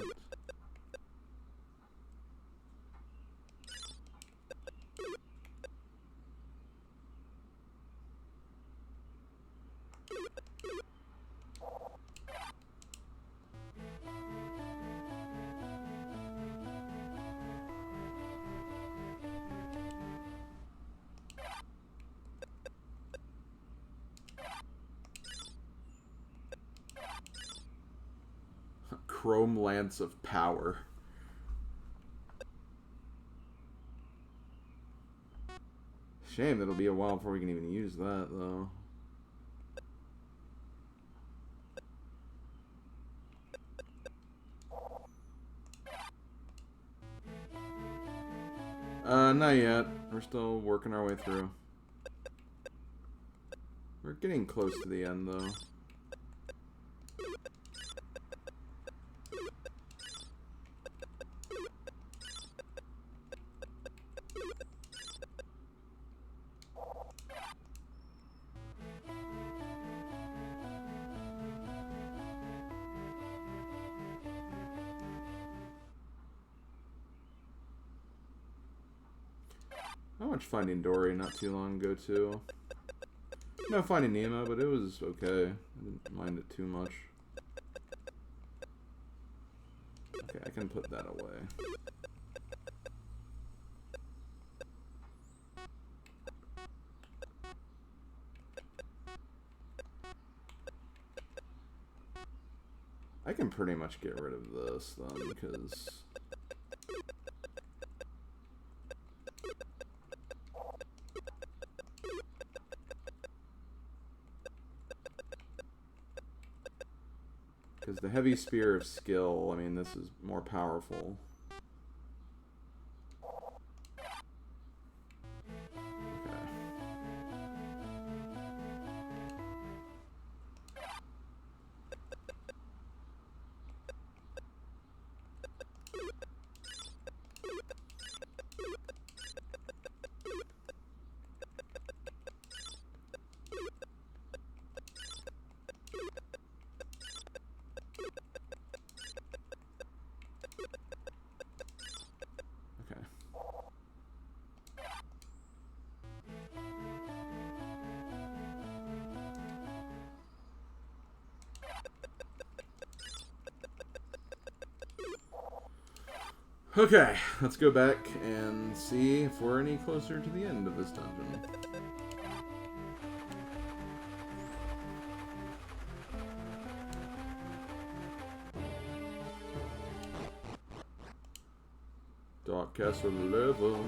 Chrome Lance of Power. Shame it'll be a while before we can even use that, though. Not yet. We're still working our way through. We're getting close to the end, though. I watched Finding Dory not too long ago, too. No, Finding Nemo, but it was okay. I didn't mind it too much. Okay, I can put that away. I can pretty much get rid of this, then, because... Because the heavy spear of skill, I mean, this is more powerful. Okay, let's go back and see if we're any closer to the end of this dungeon. Dark Castle 11.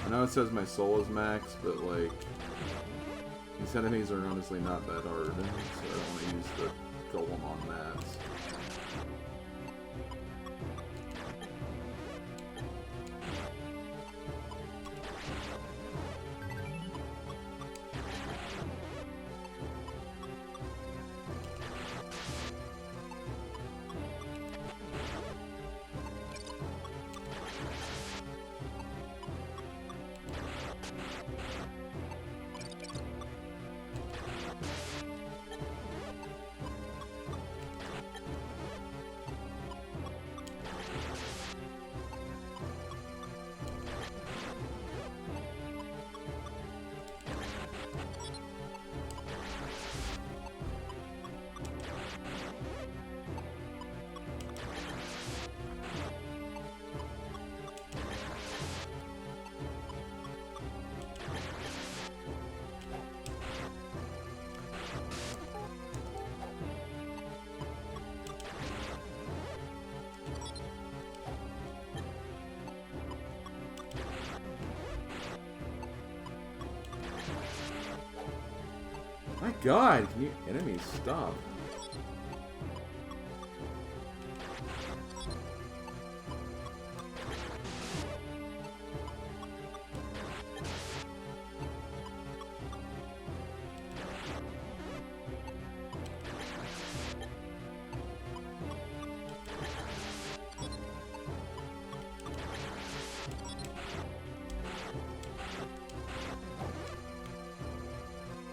I know it says my soul is max, but like, these enemies are honestly not that hard, so I don't want to use the golem on that. god! Can you enemies stop?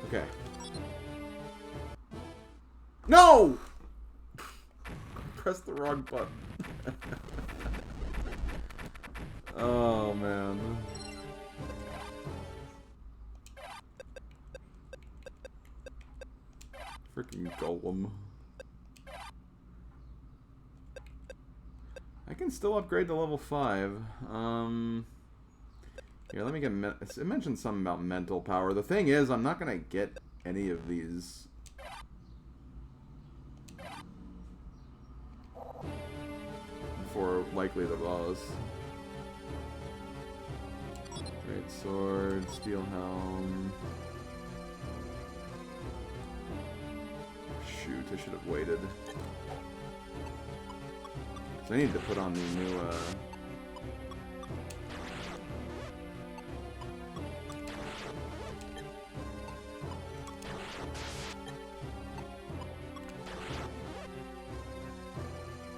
Okay. No! Press the wrong button. Oh, man. Freaking golem. I can still upgrade to level 5. Here, let me get... It mentioned something about mental power. The thing is, I'm not going to get any of these... before likely the boss. Great sword, steel helm... Shoot, I should have waited. So I need to put on the new,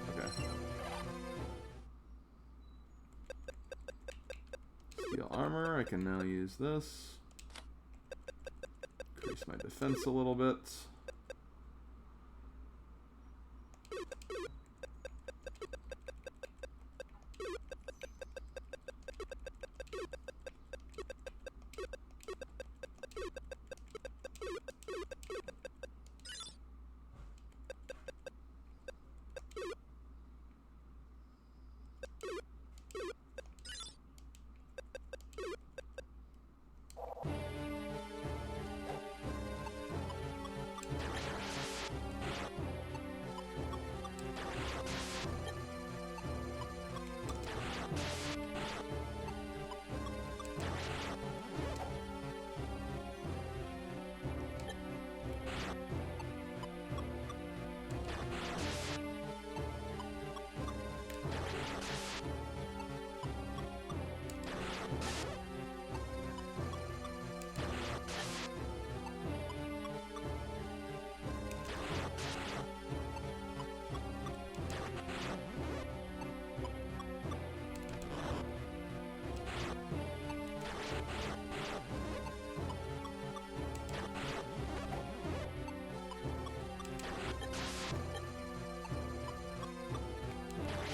Okay. Steel armor, I can now use this. Increase my defense a little bit.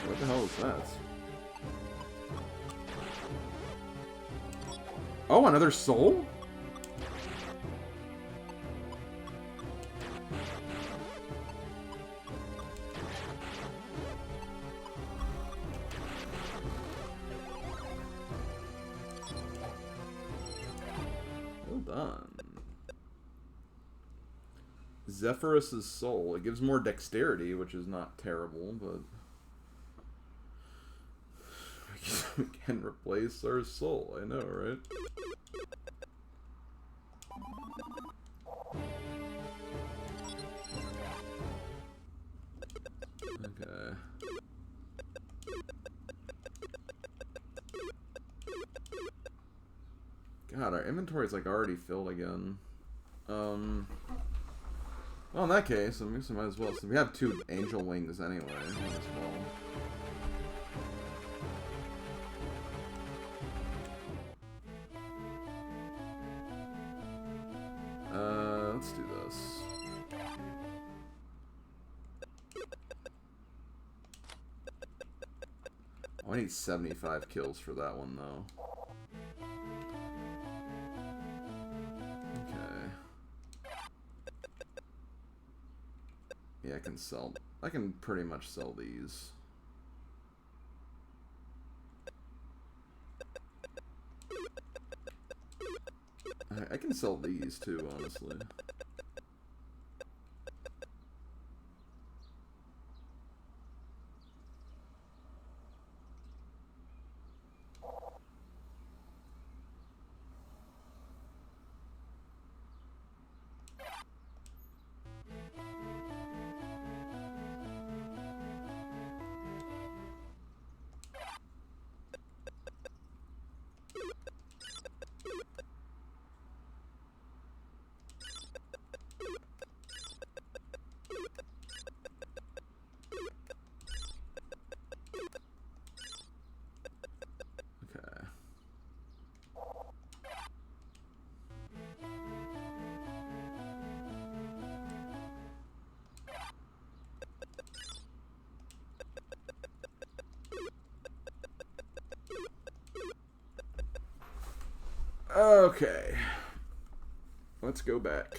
What the hell is that? Oh, another soul? Well done. Zephyrus's soul. It gives more dexterity, which is not terrible, but... we can replace our soul, I know, right? Okay. God, our inventory's like already filled again. Well, in that case, I guess I might as well. So we have 2 angel wings anyway. Might as well. Let's do this. Oh, I need 75 kills for that one, though. Okay. Yeah, I can pretty much sell these. I can sell these, too, honestly. Okay. Let's go back.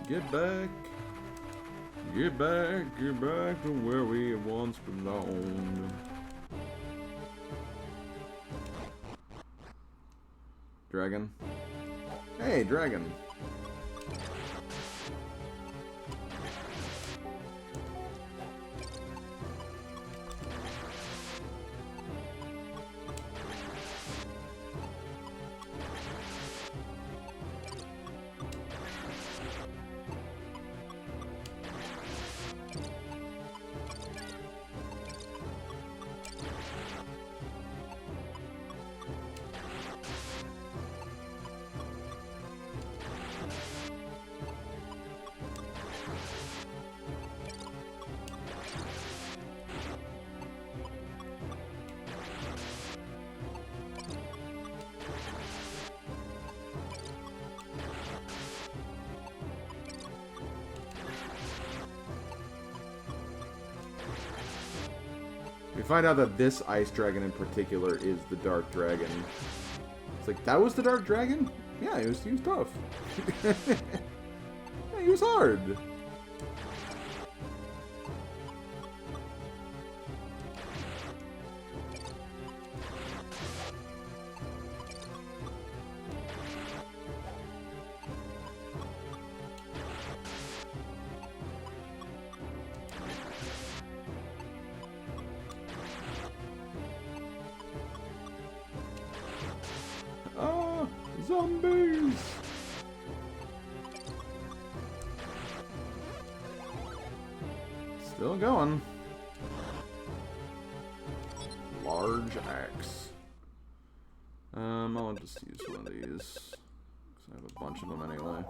Get back. Get back. Get back to where we once belonged. Dragon. Hey, dragon. We find out that this ice dragon in particular is the dark dragon. It's like, that was the dark dragon? Yeah, he was tough. Yeah, he was hard. Zombies! Still going. Large axe. I'll just use one of these. 'Cause I have a bunch of them anyway.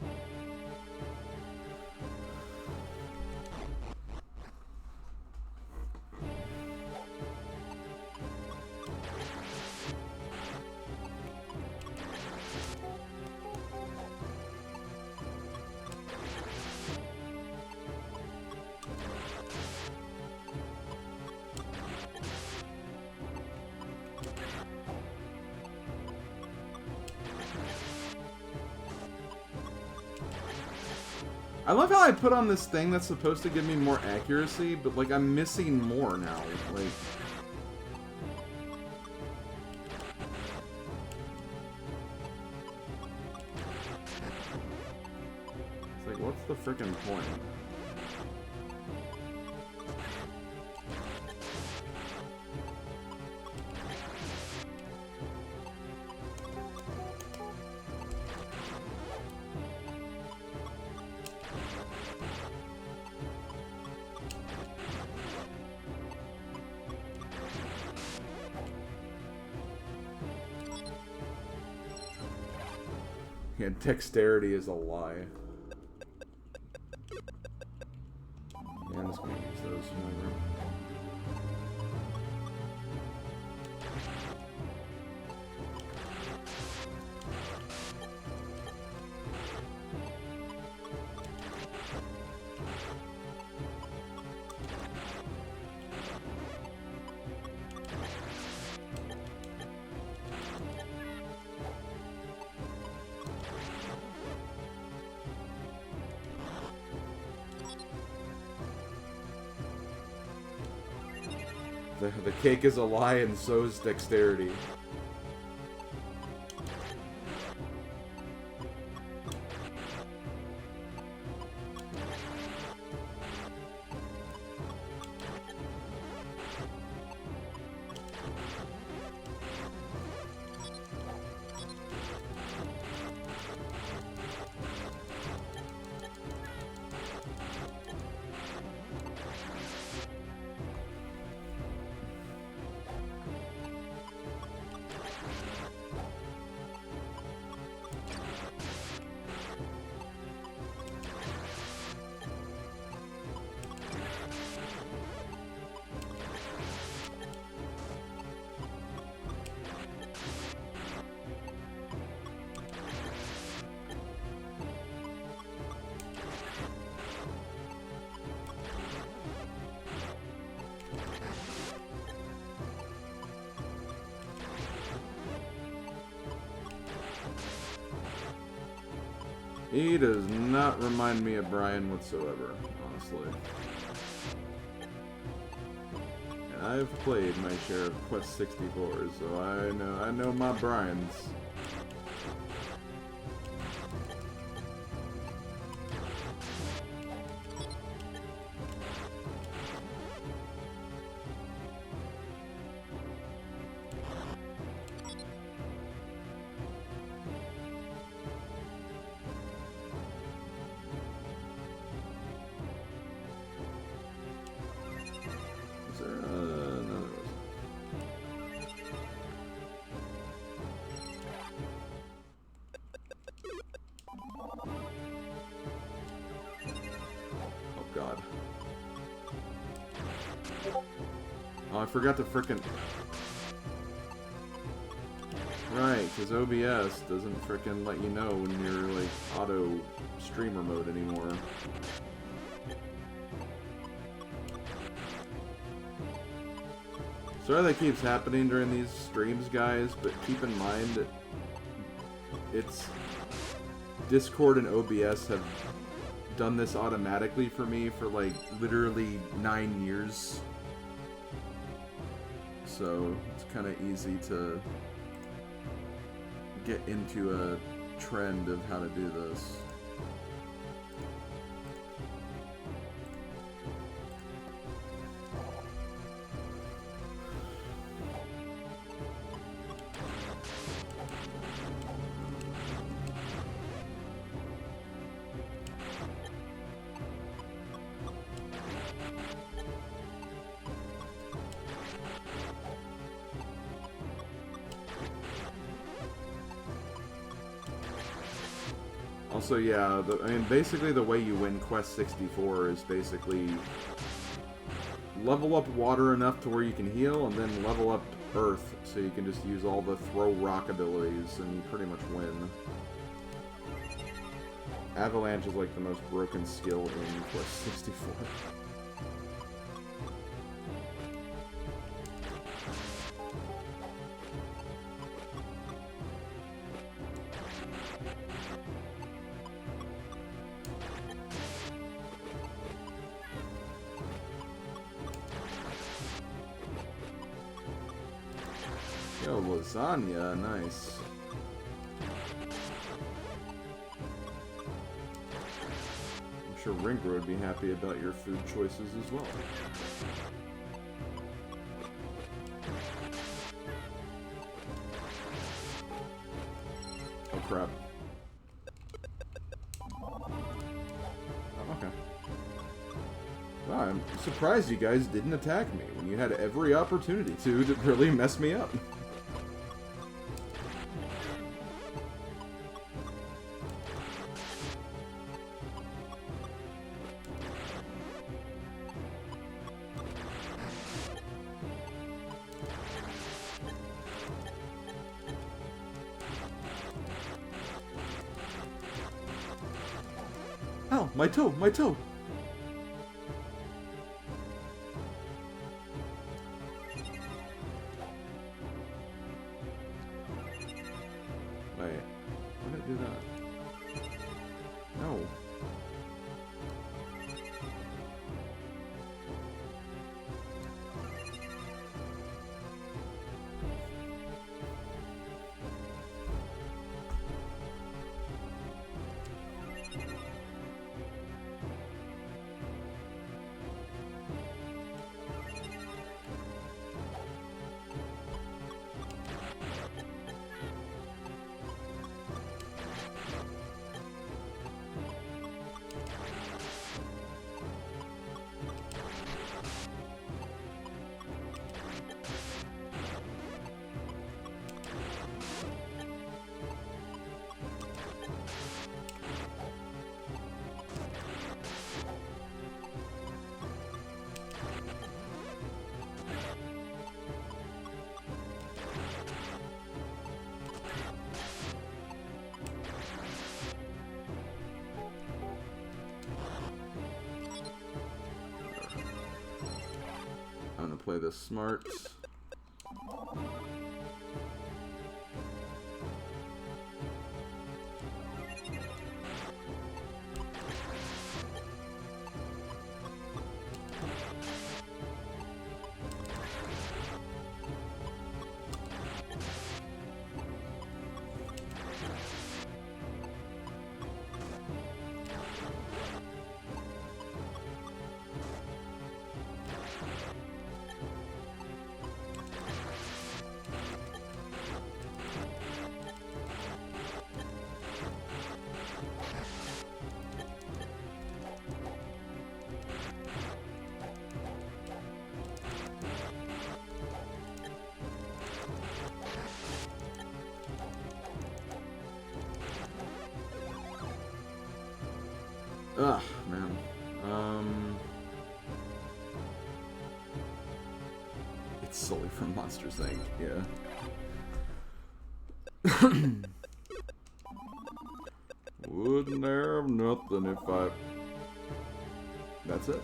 I love how I put on this thing that's supposed to give me more accuracy, but, like, I'm missing more now. Like... It's like, what's the frickin' point? Yeah, dexterity is a lie. Yeah, I'm just gonna use those whenever. The cake is a lie, and so is dexterity. He does not remind me of Brian whatsoever, honestly. And I've played my share of Quest 64s, so I know my Brians. Oh, I forgot to frickin'... Right, because OBS doesn't frickin' let you know when you're, like, auto streamer mode anymore. Sorry that keeps happening during these streams, guys, but keep in mind that it's... Discord and OBS have done this automatically for me for, like, literally 9 years. So it's kind of easy to get into a trend of how to do this. Also, yeah, I mean, basically the way you win Quest 64 is basically level up water enough to where you can heal, and then level up earth so you can just use all the throw rock abilities, and you pretty much win. Avalanche is like the most broken skill in Quest 64. Yo, lasagna, nice. I'm sure Ringo would be happy about your food choices as well. Oh crap. Oh, okay. Wow, I'm surprised you guys didn't attack me when you had every opportunity to really mess me up. Ow, my toe, my toe! Wait, why did I do that? No. I'm gonna play this smart. Ugh, man. It's solely from Monsters Inc. Yeah. Wouldn't have nothing if I... That's it.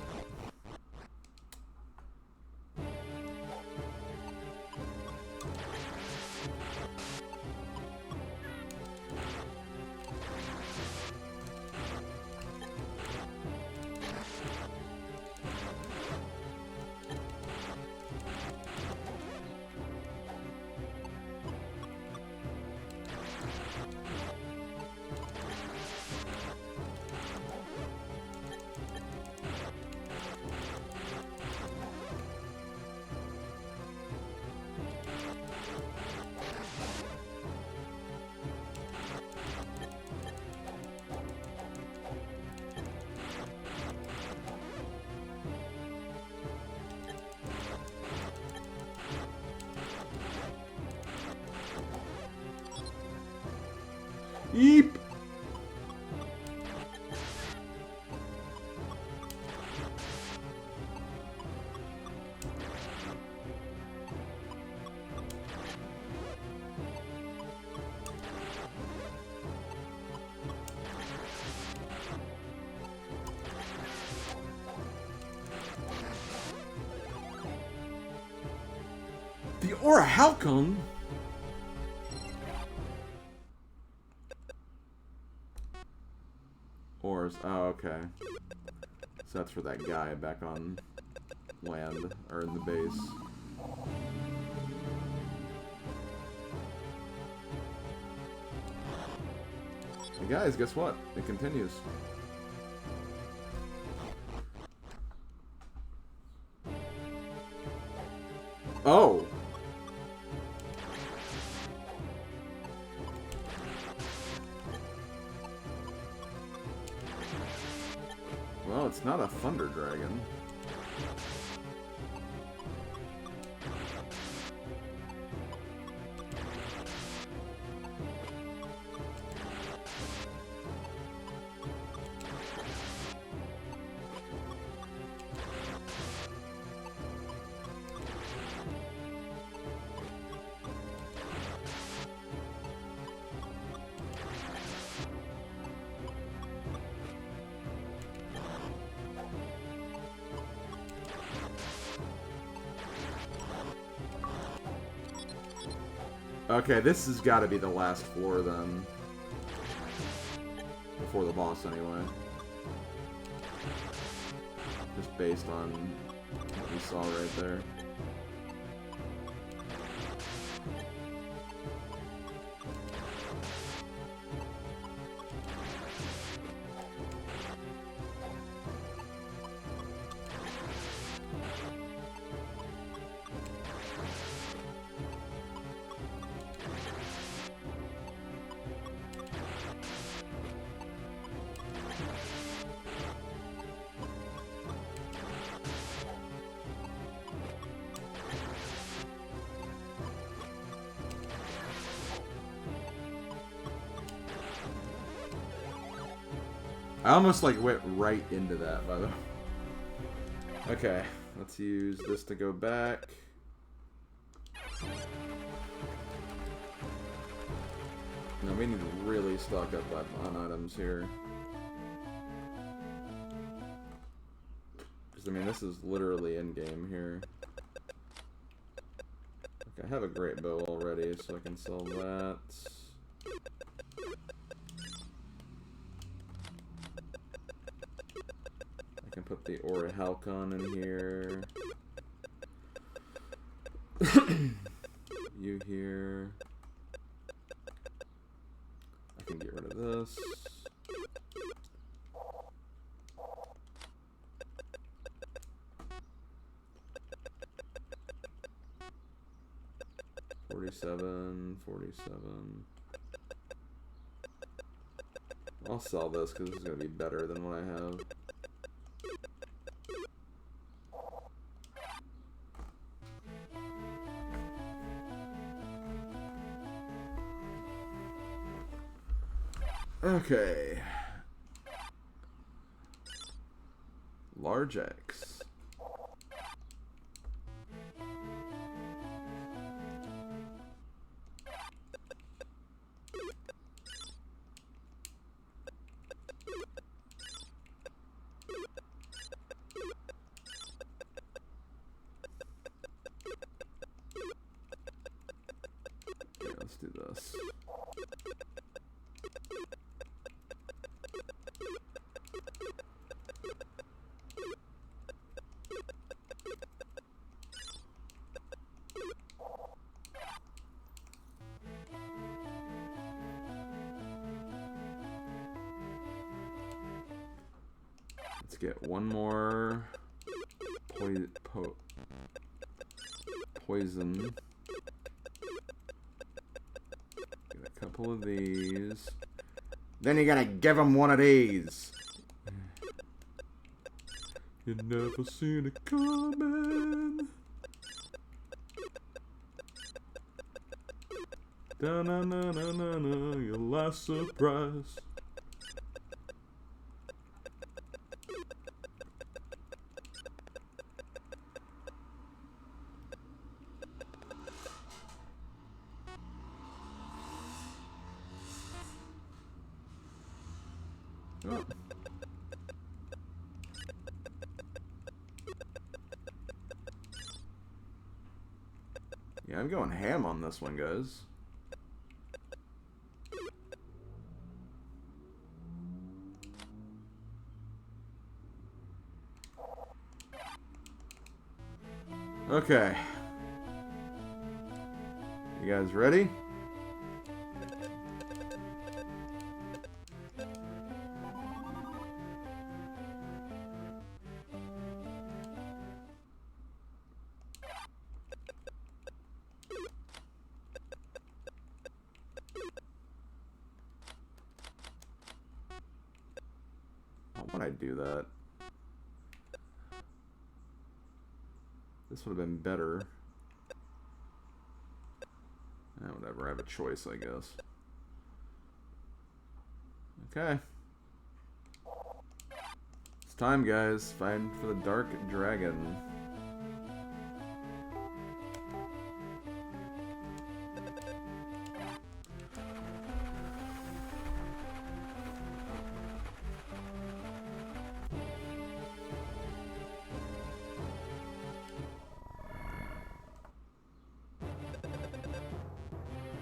Eep! The Aura Halcon? Ores. Oh, okay. So that's for that guy back on land, or in the base. And guys, guess what? It continues. Oh! Well, it's not a Thunder Dragon. Okay, this has got to be the last floor then. Before the boss, anyway. Just based on what we saw right there. I almost like went right into that, by the way. Okay, let's use this to go back. Now we need to really stock up on items here. Because, I mean, this is literally in-game here. Okay, I have a great bow already, so I can sell that. I can put the Aura Halcon in here. You here. I can get rid of this. $47. I'll sell this because this is going to be better than what I have. Okay. Large X. Okay, let's do this. Let's get one more poison. Get a couple of these. Then you're gonna give him one of these. You never seen it coming. Da na na na na na, your last surprise. Oh. Yeah, I'm going ham on this one, guys. Okay. You guys ready? Why'd I do that? This would have been better. Whatever, I have a choice, I guess. Okay. It's time, guys. Fight for the Dark Dragon.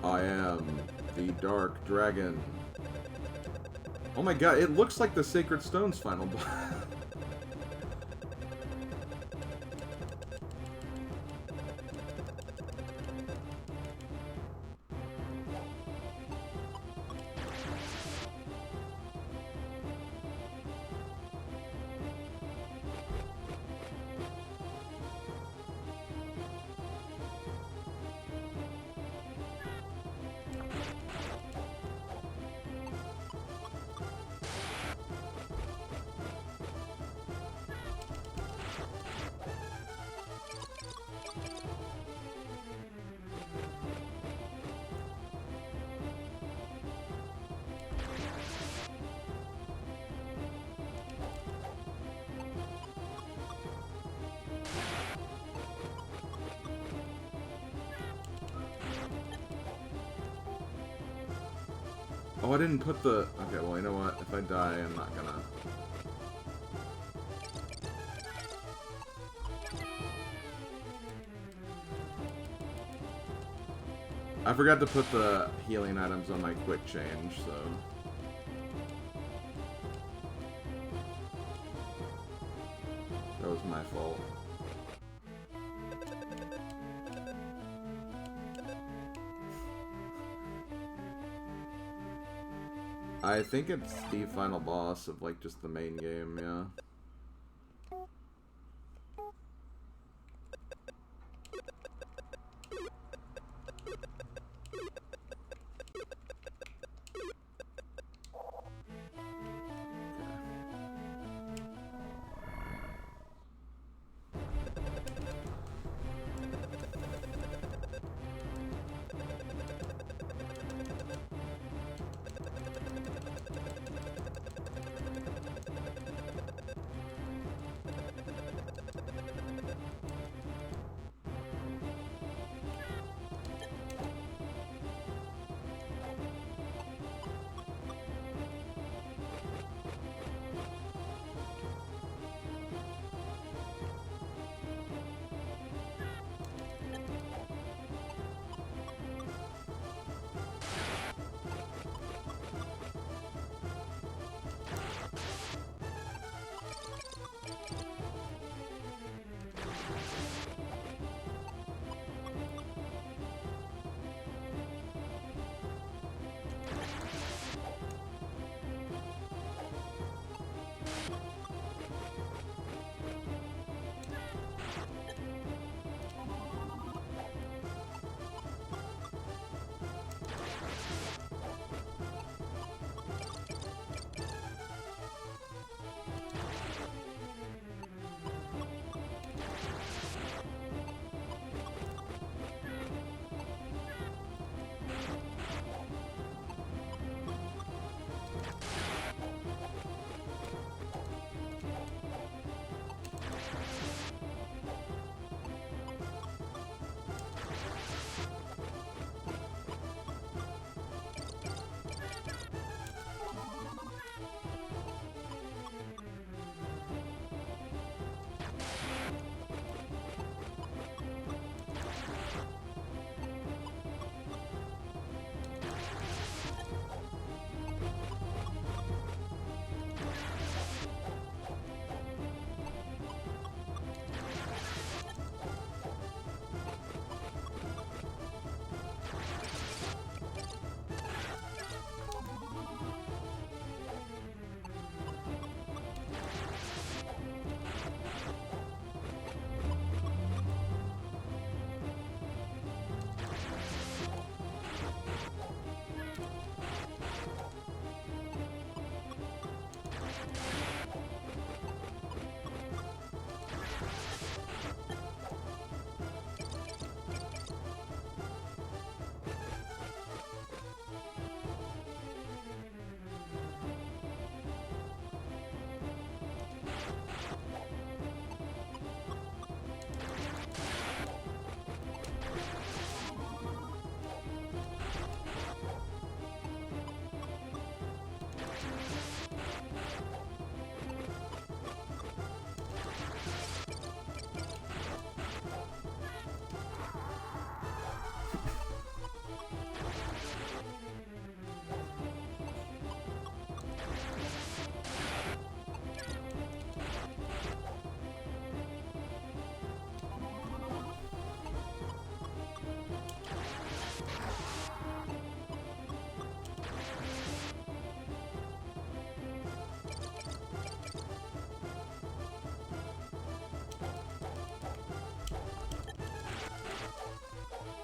I am the Dark Dragon. Oh my god, it looks like the Sacred Stone's final boss. Oh, I didn't put the... Okay, well, you know what? If I die, I'm not gonna... I forgot to put the healing items on my quick change, so... That was my fault. I think it's the final boss of, like, just the main game, yeah.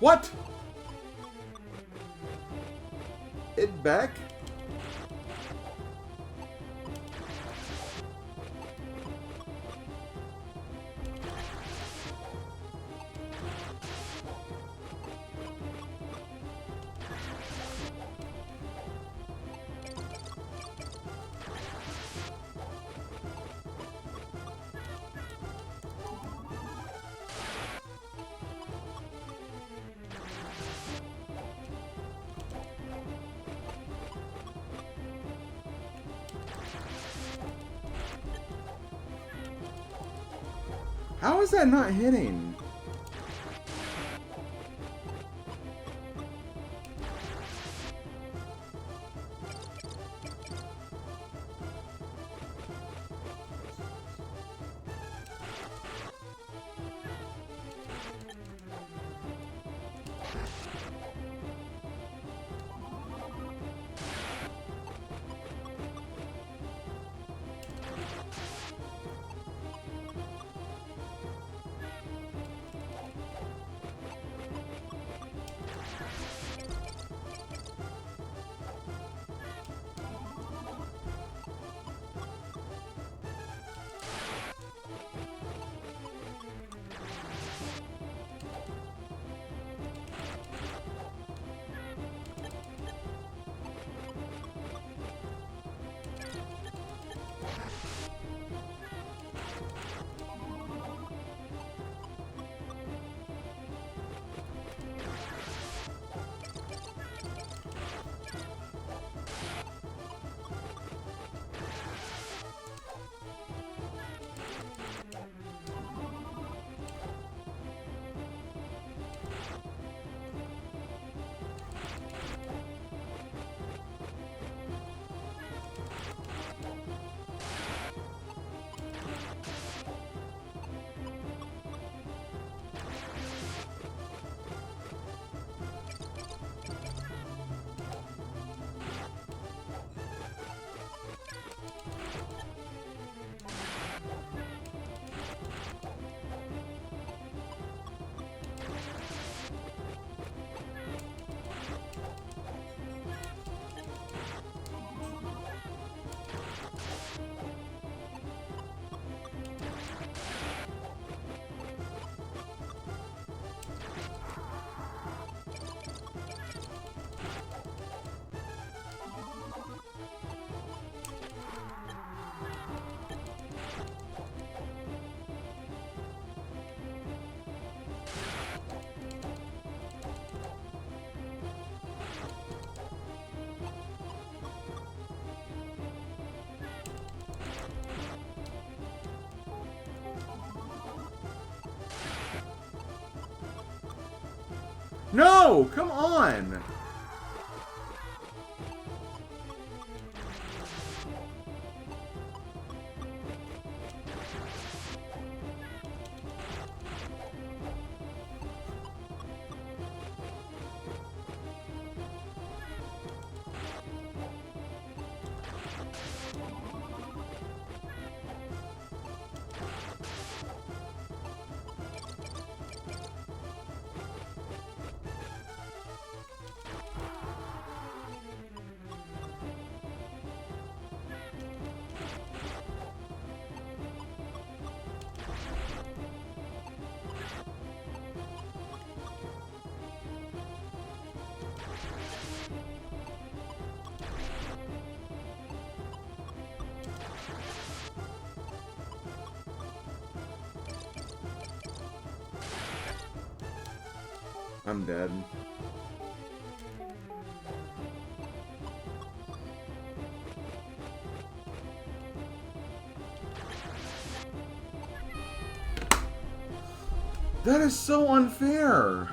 What? It back? How is that not hitting? No! Come on! I'm dead. That is so unfair.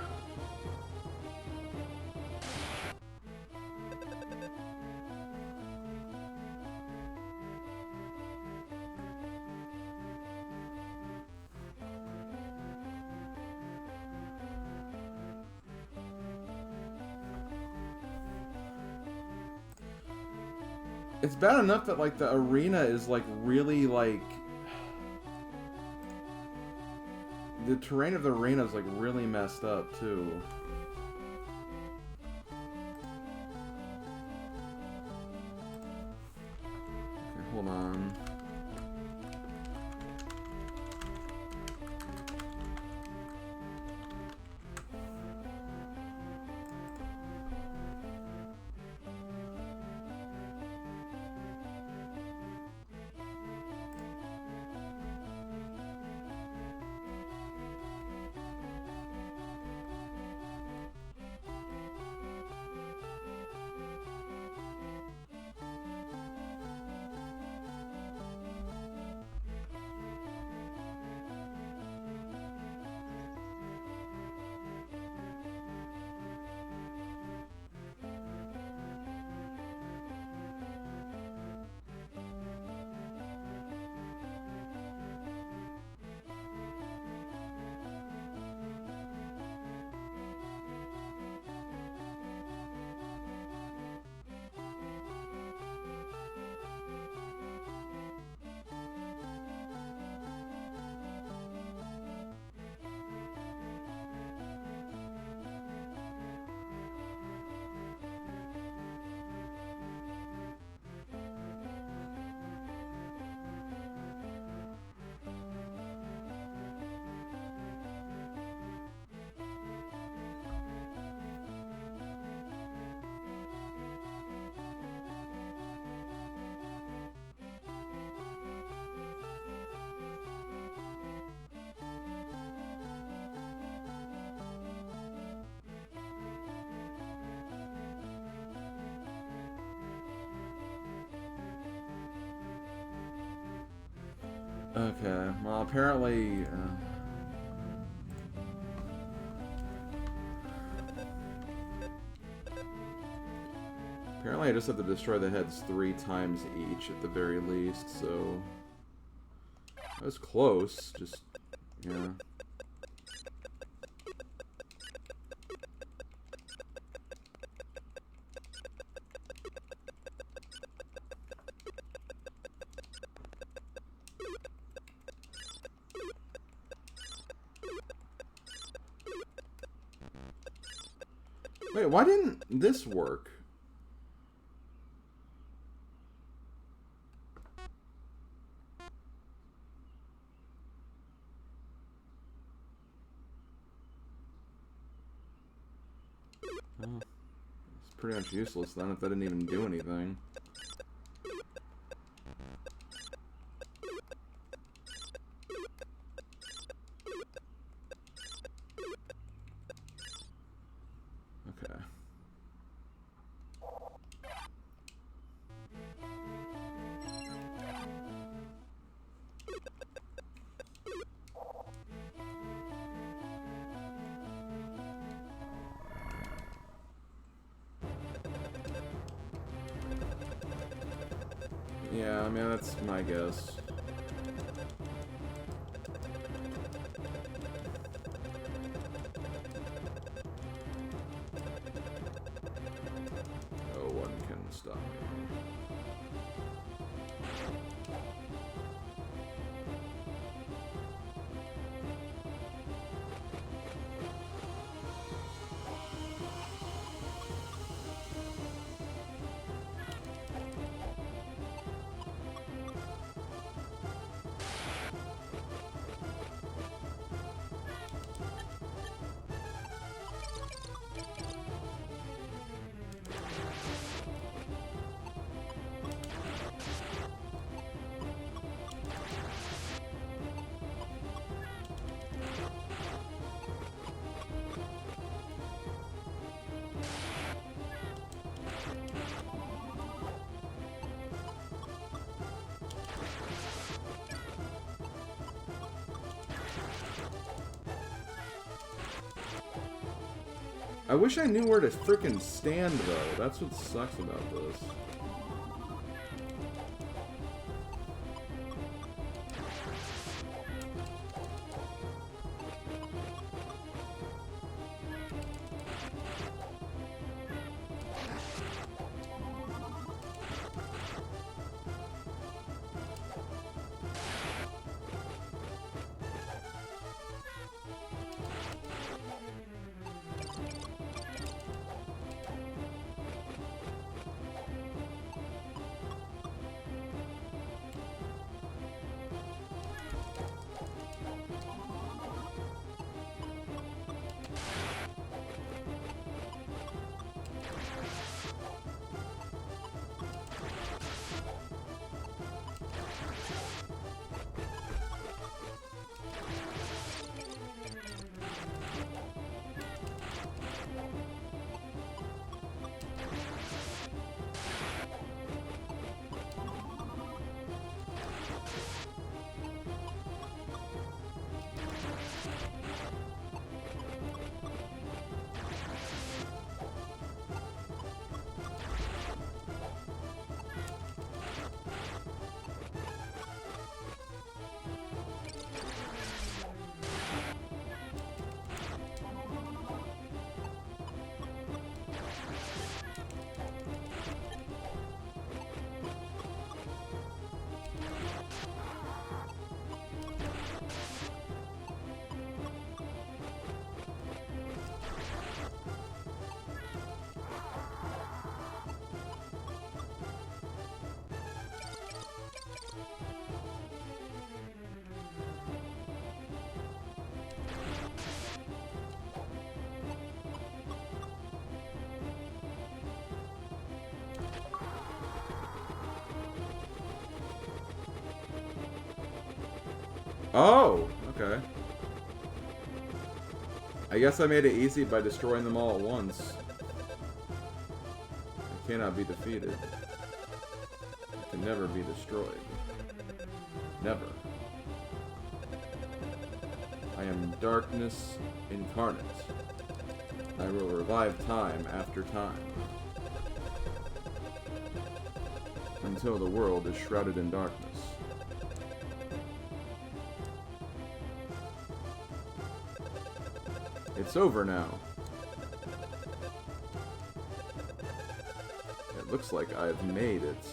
It's bad enough that, like, the arena is, like, really, like... The terrain of the arena is, like, really messed up, too. hold on. Okay, well, apparently... apparently I just have to destroy the heads 3 times each at the very least, so... that was close, just... yeah. Wait, why didn't this work? Oh, it's pretty much useless then if that didn't even do anything. Okay. Yeah, I mean, that's my guess. No one can stop me. I wish I knew where to frickin' stand, though. That's what sucks about this. Oh, okay. I guess I made it easy by destroying them all at once. I cannot be defeated. It can never be destroyed. Never. I am darkness incarnate. I will revive time after time. Until the world is shrouded in darkness. It's over now. It looks like I've made it.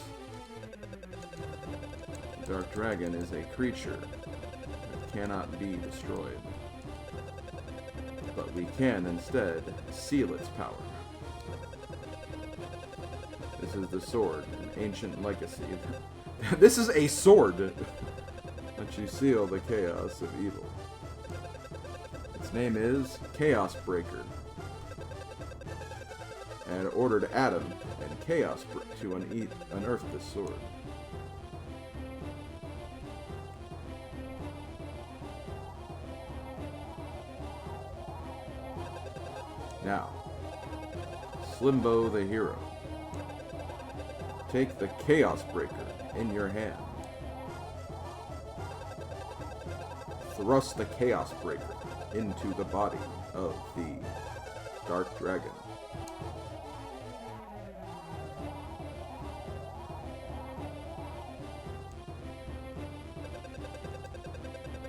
The Dark Dragon is a creature that cannot be destroyed. But we can instead seal its power. This is the sword, an ancient legacy. This is a sword! That you seal the chaos of evil. Its name is Chaos Breaker. And ordered Adam and Chaos to unearth this sword. Now, Slimbo the hero. Take the Chaos Breaker in your hand. Thrust the Chaos Breaker into the body of the Dark Dragon.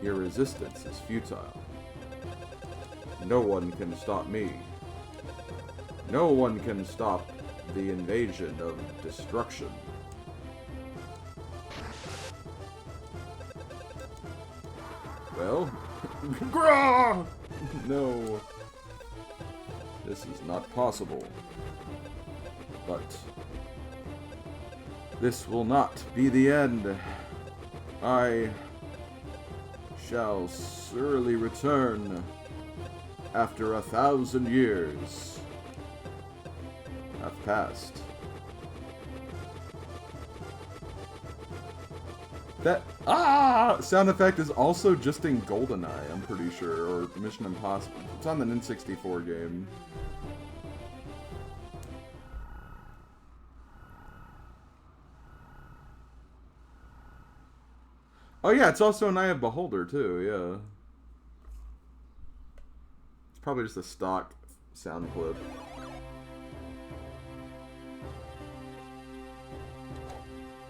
Your resistance is futile. No one can stop me. No one can stop the invasion of destruction. Well, no, this is not possible. But this will not be the end. I shall surely return after 1,000 years have passed. That sound effect is also just in GoldenEye, I'm pretty sure, or Mission Impossible. It's on the N64 game. Oh yeah, it's also an Eye of Beholder too, yeah. It's probably just a stock sound clip.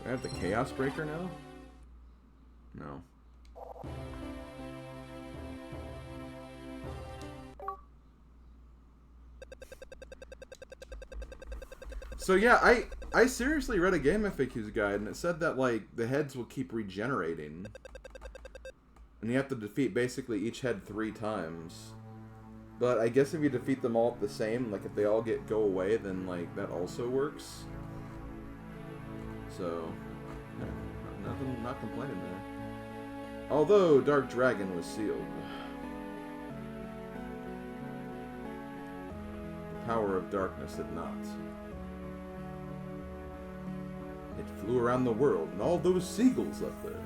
Do I have the Chaos Breaker now? No. So yeah, I seriously read a Game FAQs guide and it said that like the heads will keep regenerating. And you have to defeat basically each head 3 times. But I guess if you defeat them all the same, like if they all go away, then like that also works. So yeah, nothing, not complaining there. Although Dark Dragon was sealed. The power of darkness did not. It flew around the world, and all those seagulls up there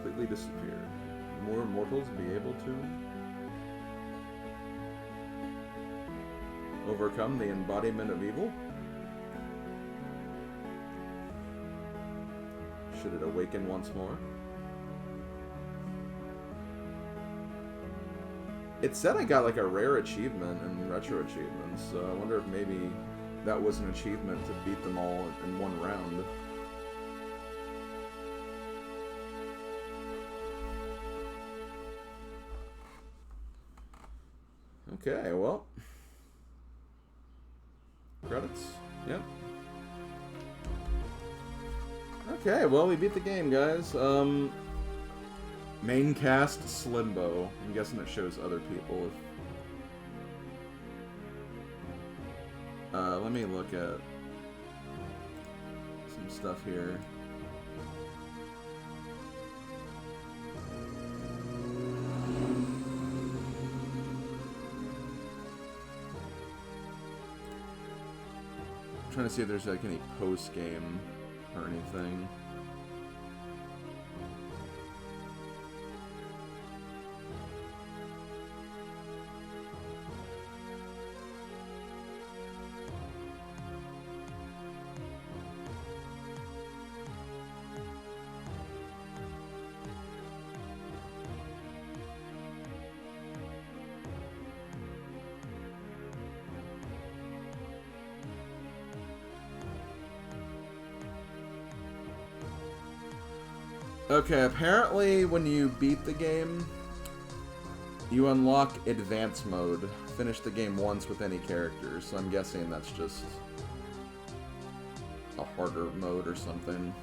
completely disappeared. Will more mortals be able to overcome the embodiment of evil? Should it awaken once more? It said I got like a rare achievement in retro achievements, so I wonder if maybe that was an achievement to beat them all in one round. Okay, well. Credits? Yep. Okay, well, we beat the game, guys. Main cast, Slimbo. I'm guessing it shows other people. Let me look at some stuff here. I'm trying to see if there's like any post-game or anything. Okay, apparently when you beat the game, you unlock advanced mode. Finish the game once with any characters, so I'm guessing that's just a harder mode or something.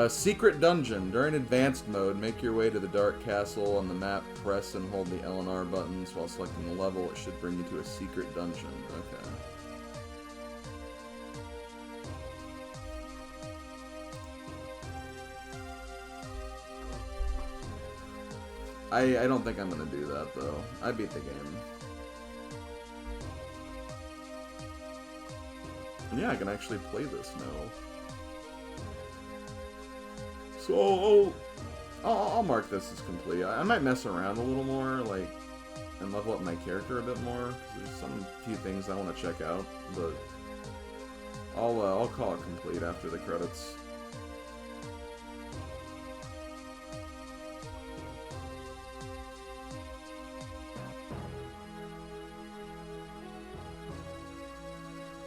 Secret dungeon. During advanced mode, make your way to the dark castle on the map. Press and hold the L and R buttons while selecting the level. It should bring you to a secret dungeon. Okay. I don't think I'm gonna do that though. I beat the game. And yeah, I can actually play this now. So I'll mark this as complete. I might mess around a little more, like, and level up my character a bit more, because there's some few things I want to check out, but I'll call it complete after the credits.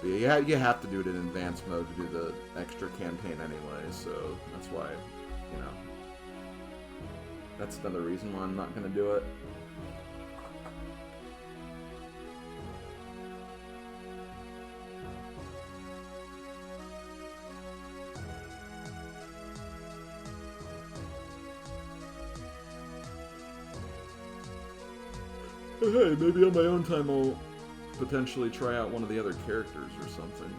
But yeah, you have to do it in advanced mode to do the extra campaign anyway, so that's why, you know, that's another reason why I'm not going to do it. Hey, maybe on my own time I'll potentially try out one of the other characters or something.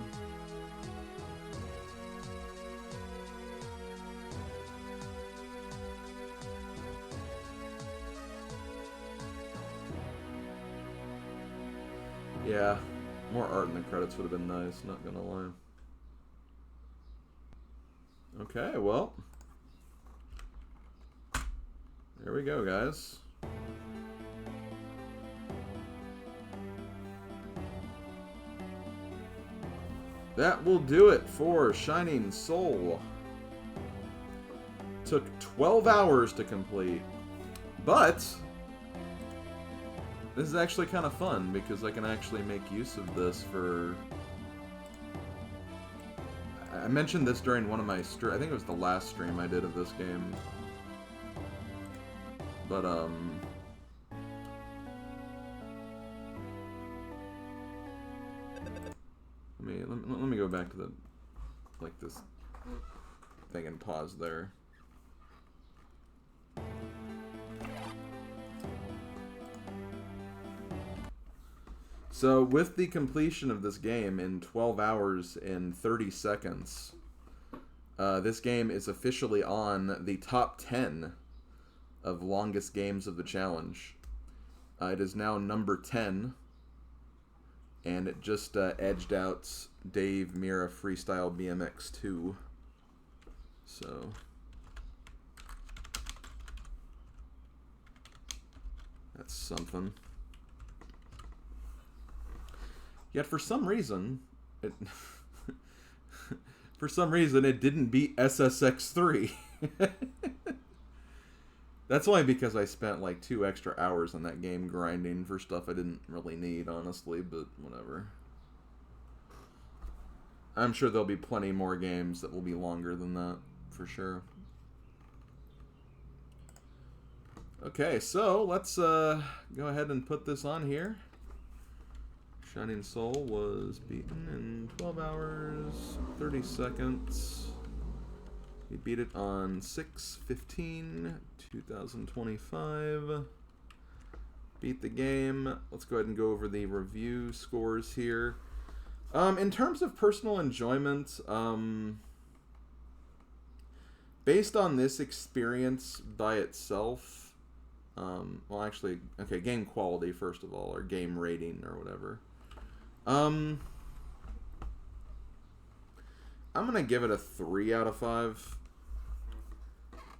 Yeah, more art in the credits would have been nice, not gonna lie. Okay, well, there we go, guys. That will do it for Shining Soul. Took 12 hours to complete, but this is actually kind of fun because I can actually make use of this for... I mentioned this during one of my I think it was the last stream I did of this game. But, let me go back to the, like, this thing and pause there. So, with the completion of this game in 12 hours and 30 seconds, this game is officially on the top 10 of longest games of the challenge. It is now number 10, and it just edged out Dave Mira Freestyle BMX 2. So... that's something. Yet for some reason, it it didn't beat SSX3. That's only because I spent like 2 extra hours on that game grinding for stuff I didn't really need, honestly, but whatever. I'm sure there'll be plenty more games that will be longer than that, for sure. Okay, so let's go ahead and put this on here. Shining Soul was beaten in 12 hours, 30 seconds. We beat it on 6/15/2025. Beat the game. Let's go ahead and go over the review scores here. In terms of personal enjoyment, based on this experience by itself, well, actually, okay, game quality first of all, or game rating or whatever. I'm gonna give it a 3 out of 5.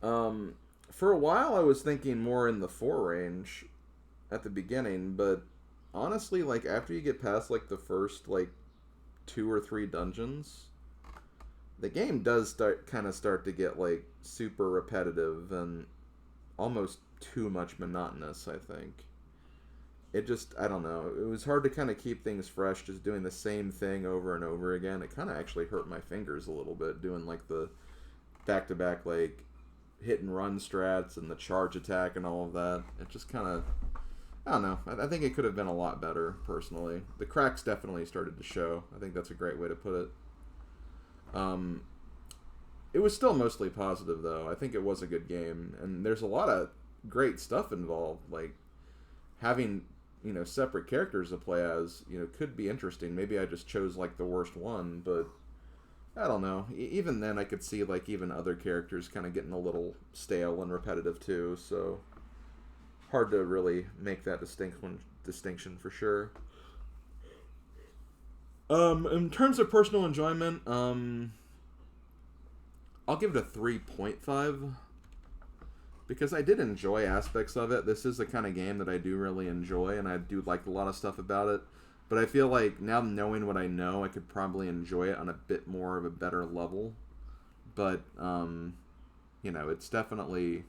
For a while I was thinking more in the 4 range at the beginning, but honestly, like, after you get past like the first like 2 or 3 dungeons, the game does start to get like super repetitive and almost too much monotonous, I think. it just, I don't know. It was hard to kind of keep things fresh, just doing the same thing over and over again. It kind of actually hurt my fingers a little bit, doing like the back-to-back like hit and run strats and the charge attack and all of that. It just kind of, I don't know. I think it could have been a lot better, personally. The cracks definitely started to show. I think that's a great way to put it. It was still mostly positive, though. I think it was a good game, and there's a lot of great stuff involved. Like having, separate characters to play as, could be interesting. Maybe I just chose like the worst one, but I don't know. Even then, I could see like even other characters kind of getting a little stale and repetitive too. So hard to really make that distinction for sure. In terms of personal enjoyment, I'll give it a 3.5 because I did enjoy aspects of it. This is the kind of game that I do really enjoy, and I do like a lot of stuff about it. But I feel like now knowing what I know, I could probably enjoy it on a bit more of a better level. But, it's definitely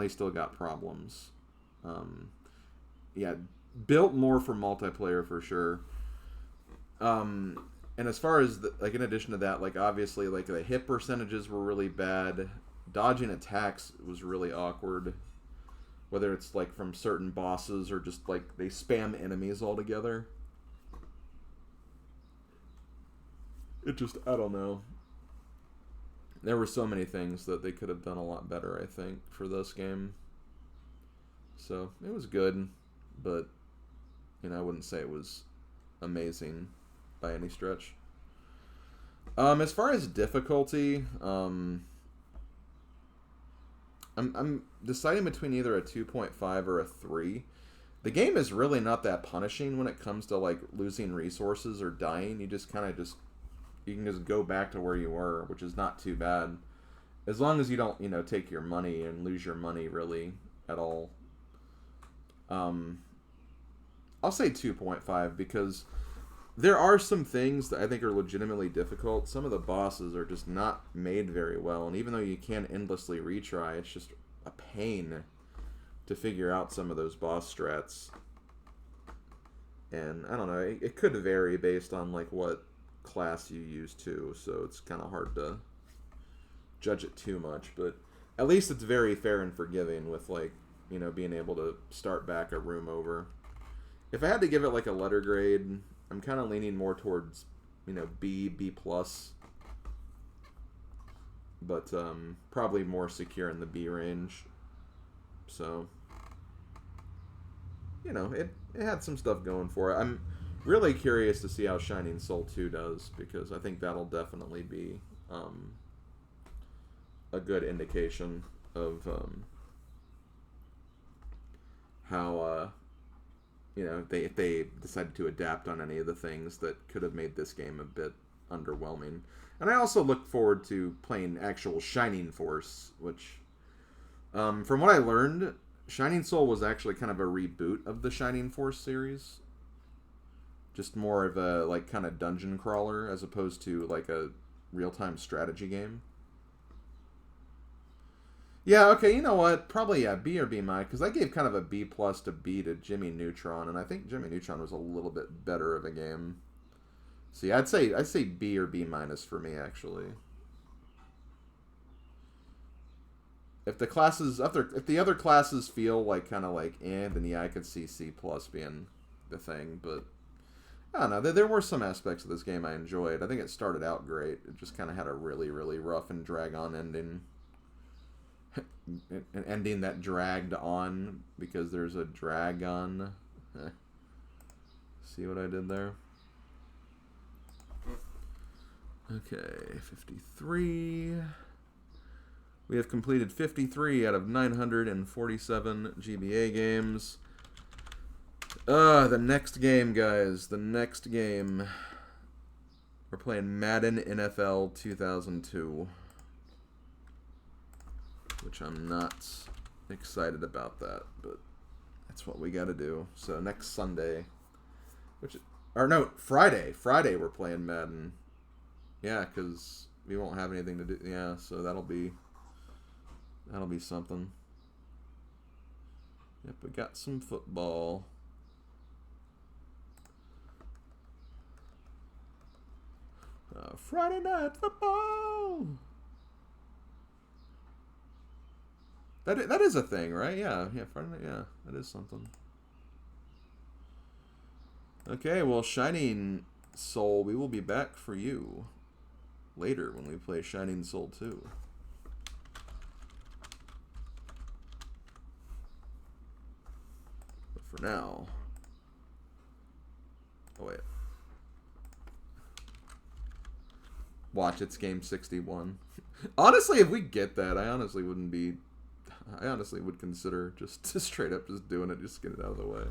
still got problems. Built more for multiplayer for sure. And as far as, in addition to that, obviously, the hit percentages were really bad. Dodging attacks was really awkward. Whether it's, from certain bosses or just, they spam enemies altogether. It just, I don't know. There were so many things that they could have done a lot better, I think, for this game. So, it was good, but, I wouldn't say it was amazing by any stretch. As far as difficulty, I'm deciding between either a 2.5 or a 3. The game is really not that punishing when it comes to losing resources or dying. You just kind of you can just go back to where you were, which is not too bad, as long as you don't take your money and lose your money really at all. I'll say 2.5 because there are some things that I think are legitimately difficult. Some of the bosses are just not made very well, and even though you can endlessly retry, it's just a pain to figure out some of those boss strats. And I don't know, it could vary based on what class you use too, so it's kind of hard to judge it too much, but at least it's very fair and forgiving with being able to start back a room over. If I had to give it a letter grade, I'm kind of leaning more towards, B plus. But probably more secure in the B range. So, it had some stuff going for it. I'm really curious to see how Shining Soul 2 does, because I think that'll definitely be a good indication of how... if they decided to adapt on any of the things that could have made this game a bit underwhelming. And I also look forward to playing actual Shining Force, which, from what I learned, Shining Soul was actually kind of a reboot of the Shining Force series. Just more of a, kind of dungeon crawler, as opposed to, a real-time strategy game. Yeah, okay, you know what? Probably, B or B minus, because I gave kind of a B plus to B to Jimmy Neutron, and I think Jimmy Neutron was a little bit better of a game. So yeah, I'd say B or B minus for me, actually. If the other classes feel then yeah, I could see C plus being the thing, but I don't know. There were some aspects of this game I enjoyed. I think it started out great. It just kind of had a really, really rough and drag-on ending. An ending that dragged on because there's a dragon. See what I did there? Okay, 53. We have completed 53 out of 947 GBA games. The next game, guys. The next game. We're playing Madden NFL 2002. Which I'm not excited about that, but that's what we got to do. So next Sunday, Friday. Friday we're playing Madden. Yeah, because we won't have anything to do. Yeah, so that'll be something. Yep, we got some football. Friday Night Football. That is a thing, right? Yeah, Friday Night. Yeah, that is something. Okay, well, Shining Soul, we will be back for you later when we play Shining Soul 2. But for now... Oh, wait. Watch, it's game 61. Honestly, if we get that, I honestly would consider just straight up just doing it, just get it out of the way.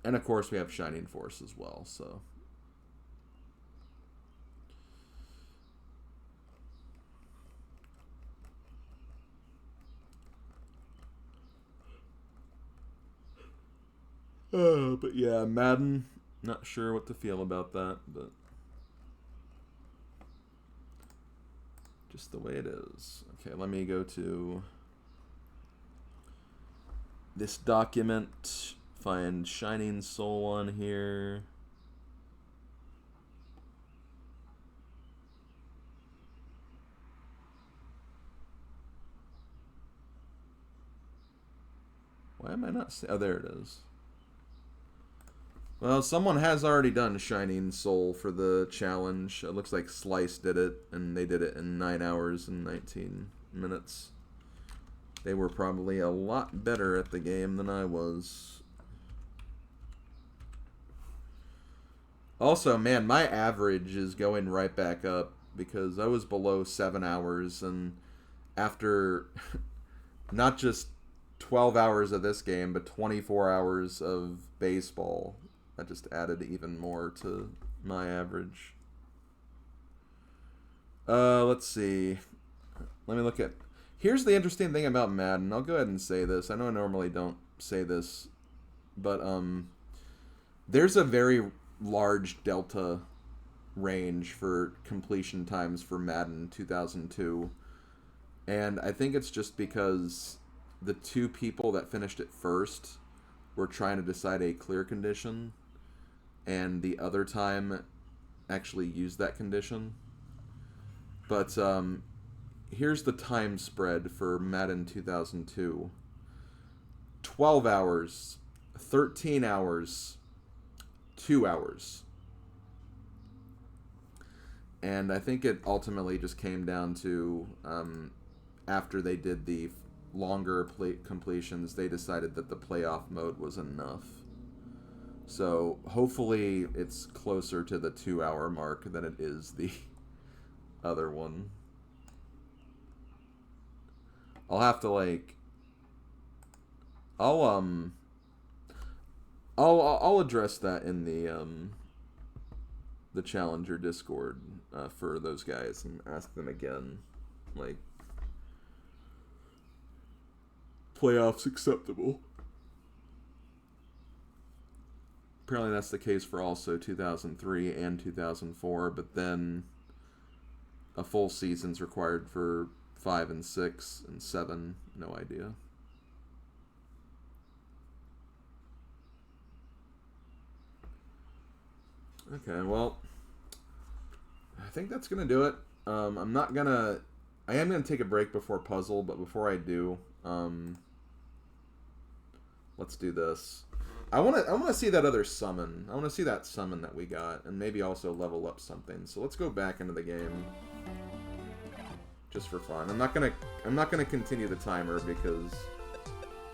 And of course, we have Shining Force as well, so. But yeah, Madden, not sure what to feel about that, but just the way it is. Okay, let me go to this document, find Shining Soul on here. Why am I not seeing? Oh, there it is. Well, someone has already done Shining Soul for the challenge. It looks like Slice did it, and they did it in 9 hours and 19 minutes. They were probably a lot better at the game than I was. Also, man, my average is going right back up because I was below 7 hours, and after not just 12 hours of this game, but 24 hours of baseball, that just added even more to my average. Let's see. Let me look at... Here's the interesting thing about Madden. I'll go ahead and say this. I know I normally don't say this, but there's a very large delta range for completion times for Madden 2002. And I think it's just because the two people that finished it first were trying to decide a clear condition, and the other time actually used that condition. But here's the time spread for Madden 2002. 12 hours, 13 hours, 2 hours. And I think it ultimately just came down to, after they did the longer completions, they decided that the playoff mode was enough. So hopefully it's closer to the 2 hour mark than it is the other one. I'll have to I'll address that in the Challenger Discord for those guys and ask them again, like, playoffs acceptable. Apparently that's the case for also 2003 and 2004, but then a full season's required for 5 and 6 and 7. No idea. Okay, well, I think that's going to do it. I am going to take a break before Puzzle, but before I do, let's do this. I want to see that other summon. I want to see that summon that we got, and maybe also level up something. So let's go back into the game, just for fun. I'm not gonna continue the timer because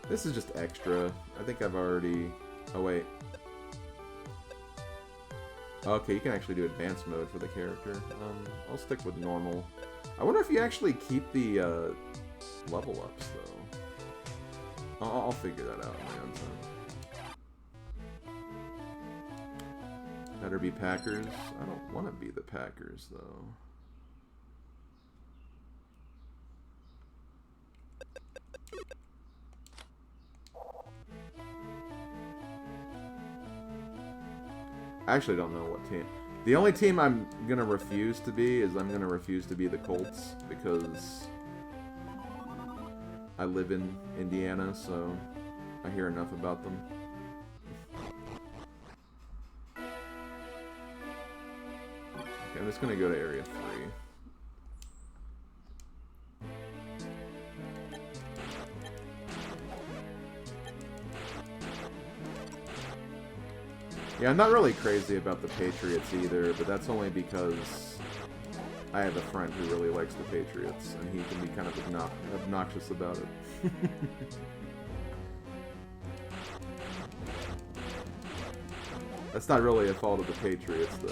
this is just extra. I think I've already. Oh wait. Okay, you can actually do advanced mode for the character. I'll stick with normal. I wonder if you actually keep the level ups though. I'll figure that out on my own time. Better be Packers. I don't want to be the Packers, though. I actually don't know what team. The only team I'm going to refuse to be is I'm going to refuse to be the Colts because I live in Indiana, so I hear enough about them. Okay, I'm just gonna go to area 3. Yeah, I'm not really crazy about the Patriots either, but that's only because I have a friend who really likes the Patriots, and he can be kind of obnoxious about it. That's not really a fault of the Patriots, though.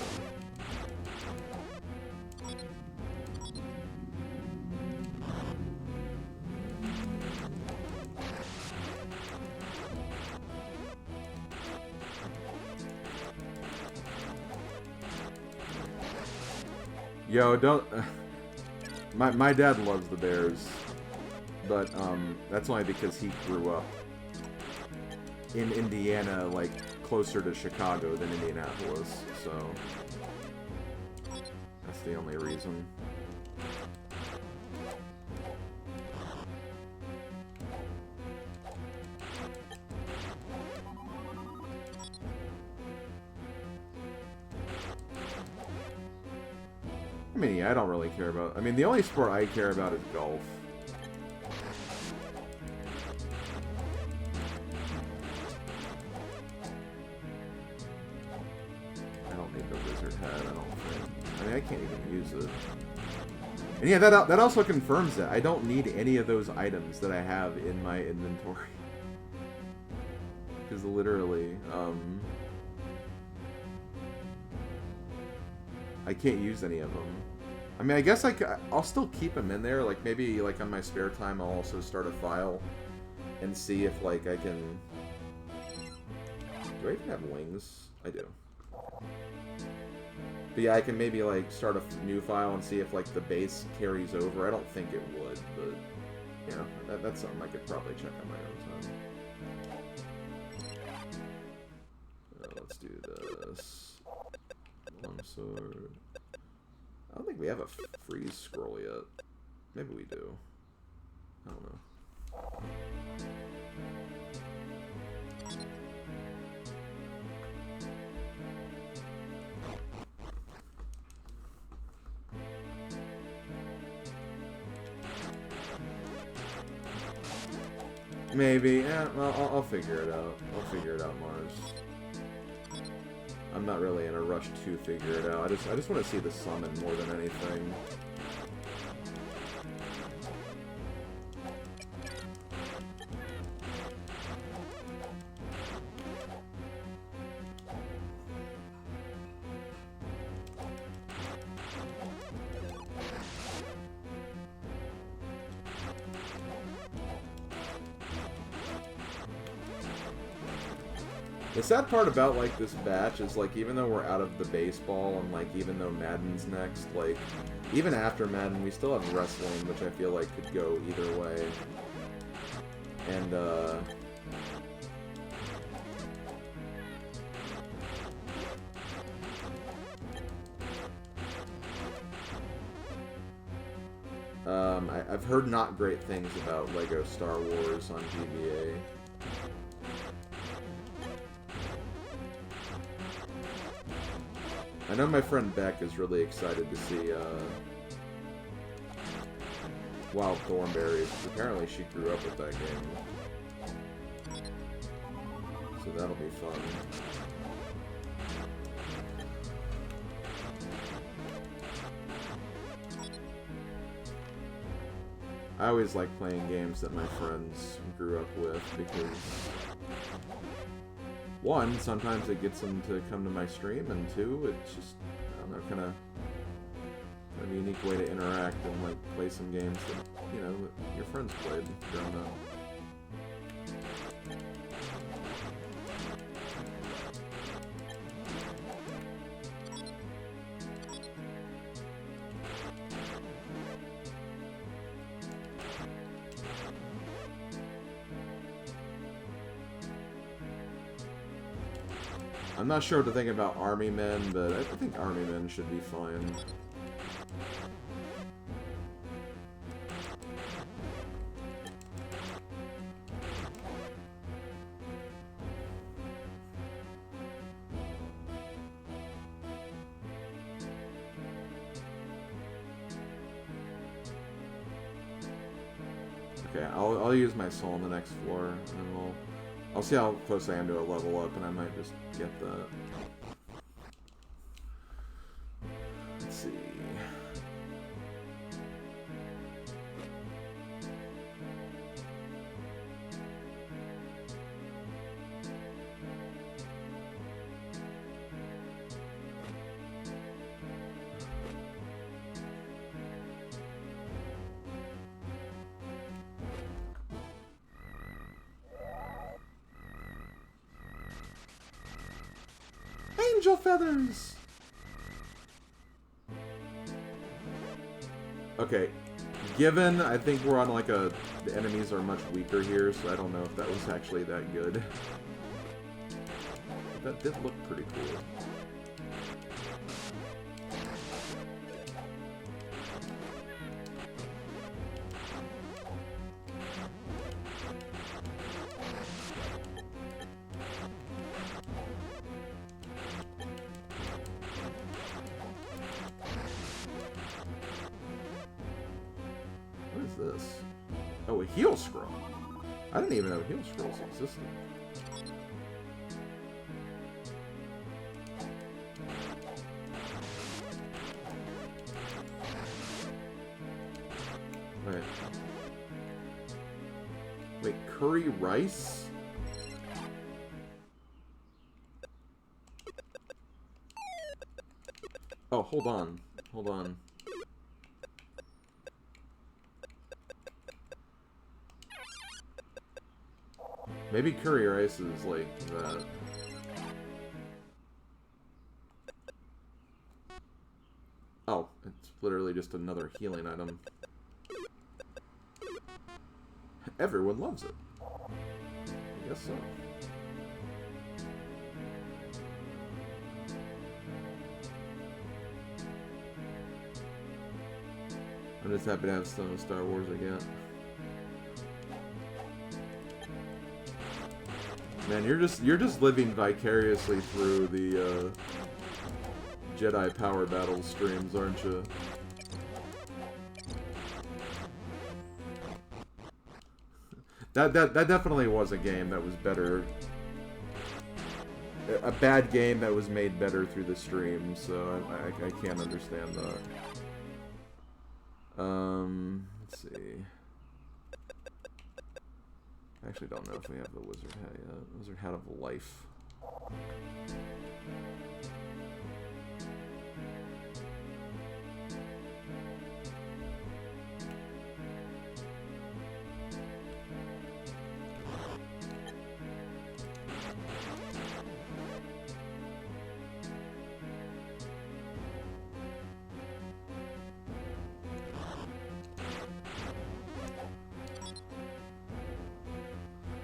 Yo, don't... My dad loves the Bears, but that's only because he grew up in Indiana, like, closer to Chicago than Indianapolis, so that's the only reason. I mean, yeah, I don't really care about... I mean, the only sport I care about is golf. I don't need the wizard hat, I don't think. I mean, I can't even use it. And yeah, that also confirms that I don't need any of those items that I have in my inventory. Because literally, I can't use any of them. I mean, I guess I'll still keep them in there. Like, maybe, like, on my spare time, I'll also start a file and see if, like, I can... Do I even have wings? I do. But yeah, I can maybe, like, start a new file and see if, like, the base carries over. I don't think it would, but, you know, that's something I could probably check on my own time. Let's do this. Longsword. I don't think we have a freeze scroll yet. Maybe we do. I don't know. Maybe. Yeah, I'll figure it out. I'll figure it out, Mars. I'm not really in a rush to figure it out. I just want to see the summon more than anything. The sad part about, like, this batch is, like, even though we're out of the baseball and, like, even though Madden's next, like, even after Madden, we still have wrestling, which I feel like could go either way. And, I've heard not great things about LEGO Star Wars on GBA. I know my friend Beck is really excited to see Wild Thornberries, because apparently she grew up with that game. So that'll be fun. I always like playing games that my friends grew up with, because... One, sometimes it gets them to come to my stream, and two, it's just, I don't know, kind of a unique way to interact and, like, play some games that, you know, your friends played growing up. I'm not sure what to think about Army Men, but I think Army Men should be fine. Okay, I'll use my soul on the next floor, and then I'll see how close I am to a level up, and I might just get that. Let's see. Angel feathers! Okay, given I think we're on like the enemies are much weaker here, so I don't know if that was actually that good. That did look pretty cool. This? Oh, a heal scroll. I didn't even know heal scrolls existed. Wait. Wait, curry rice? Oh, hold on. Hold on. Maybe curry rice is like that. Oh, it's literally just another healing item. Everyone loves it. I guess so. I'm just happy to have some Star Wars again. Man, you're just living vicariously through the Jedi Power Battle streams, aren't you? That definitely was a game that was better. A bad game that was made better through the stream, so I can't understand that. Let's see. I actually don't know if we have the wizard hat yet. Wizard hat of life.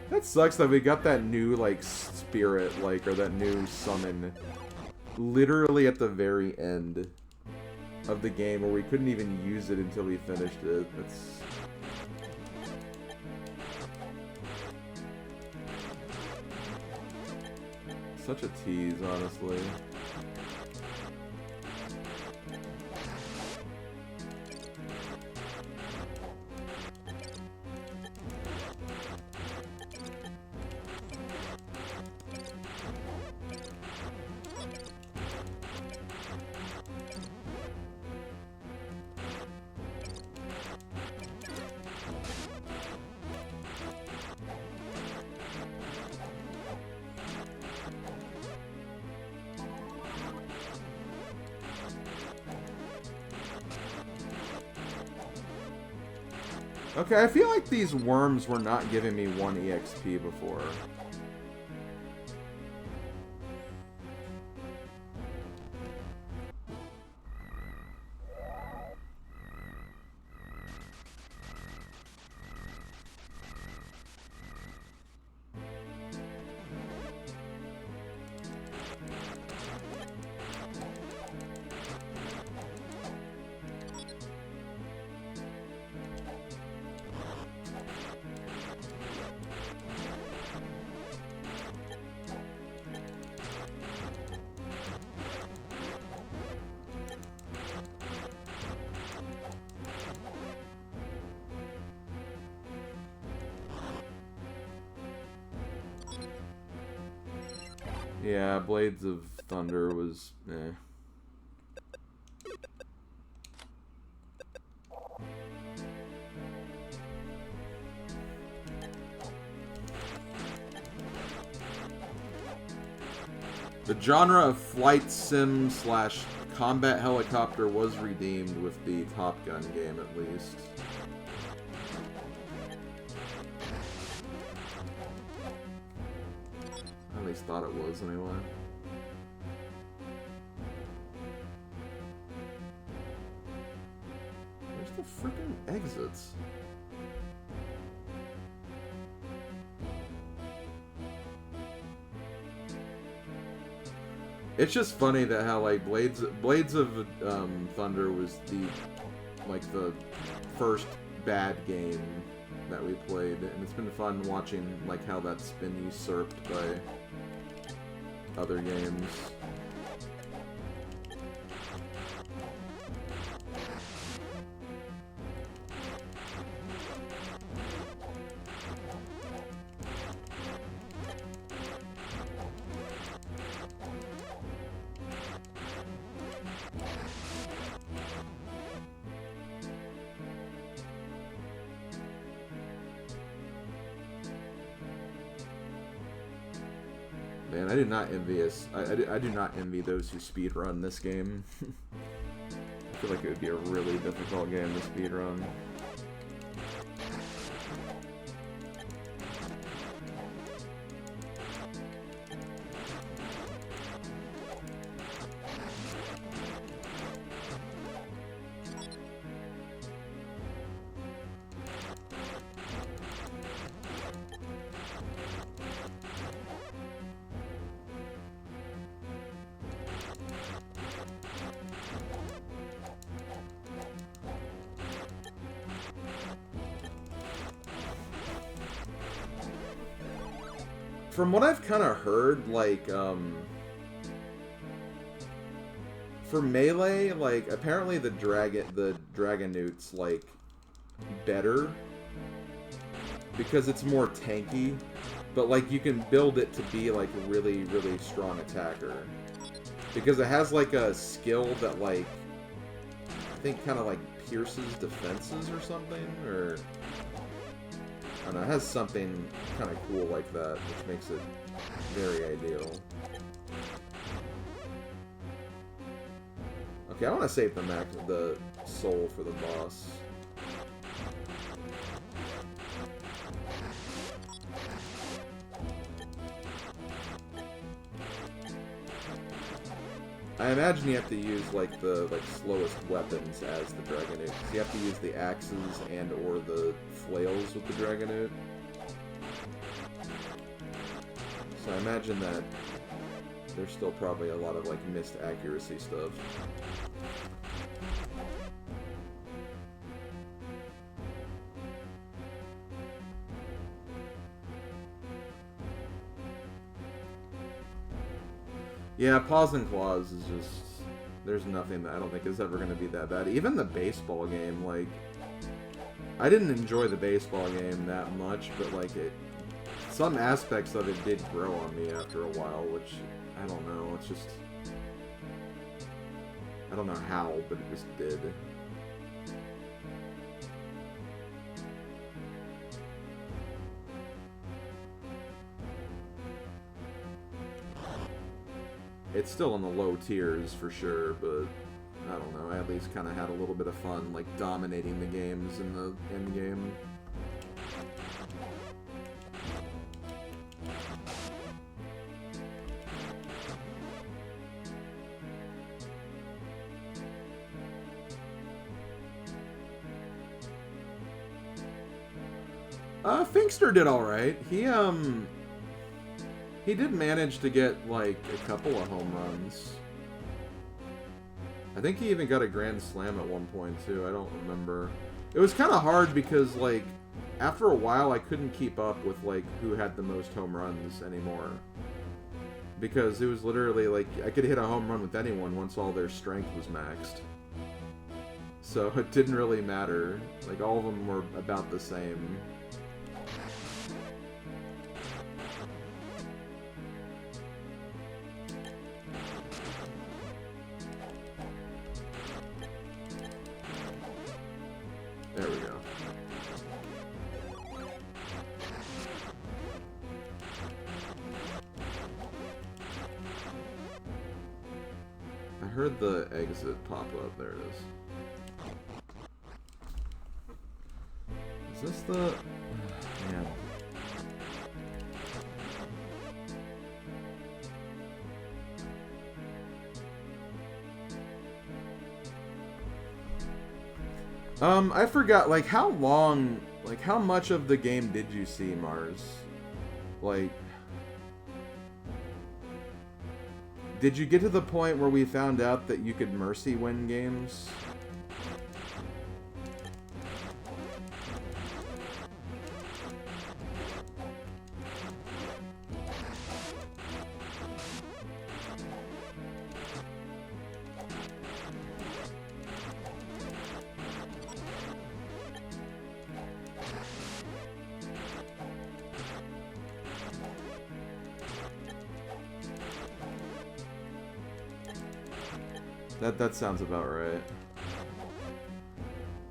That sucks that we got that new, like, spirit, like, or that new summon literally at the very end of the game, where we couldn't even use it until we finished it. That's... such a tease, honestly. Okay, I feel like these worms were not giving me 1 EXP before. Yeah, Blades of Thunder was, eh. The genre of flight sim slash combat helicopter was redeemed with the Top Gun game, at least. I at least thought it was, anyway. Where's the freaking exits? It's just funny that how like Blades of Thunder was the first bad game that we played, and it's been fun watching like how that's been usurped by other games. Man, I do not envy us. I do not envy those who speedrun this game. I feel like it would be a really difficult game to speedrun. From what I've kind of heard, like, for Melee, like, apparently the Dragonute's, like, better because it's more tanky, but, like, you can build it to be, like, a really, really strong attacker. Because it has, like, a skill that, like, I think kind of, like, pierces defenses or something, or... I don't know, it has something kind of cool like that, which makes it very ideal. Okay, I want to save the soul for the boss. I imagine you have to use like the slowest weapons as the Dragonute. So you have to use the axes and or the flails with the Dragonute. So I imagine that there's still probably a lot of like missed accuracy stuff. Yeah, Paws and Claws is just... There's nothing that I don't think is ever going to be that bad. Even the baseball game, like... I didn't enjoy the baseball game that much, but, like, some aspects of it did grow on me after a while, which, I don't know, it's just... I don't know how, but it just did. It's still in the low tiers for sure, but I don't know. I at least kind of had a little bit of fun, like dominating the games in the end game. Finkster did all right. He did manage to get, like, a couple of home runs. I think he even got a grand slam at one point, too. I don't remember. It was kind of hard because, like, after a while, I couldn't keep up with, like, who had the most home runs anymore. Because it was literally, like, I could hit a home run with anyone once all their strength was maxed. So it didn't really matter. Like, all of them were about the same. heard the exit pop up. There it is. Is this the... Man. I forgot, like, how long, like, how much of the game did you see, Mars? Like, did you get to the point where we found out that you could mercy win games? That sounds about right.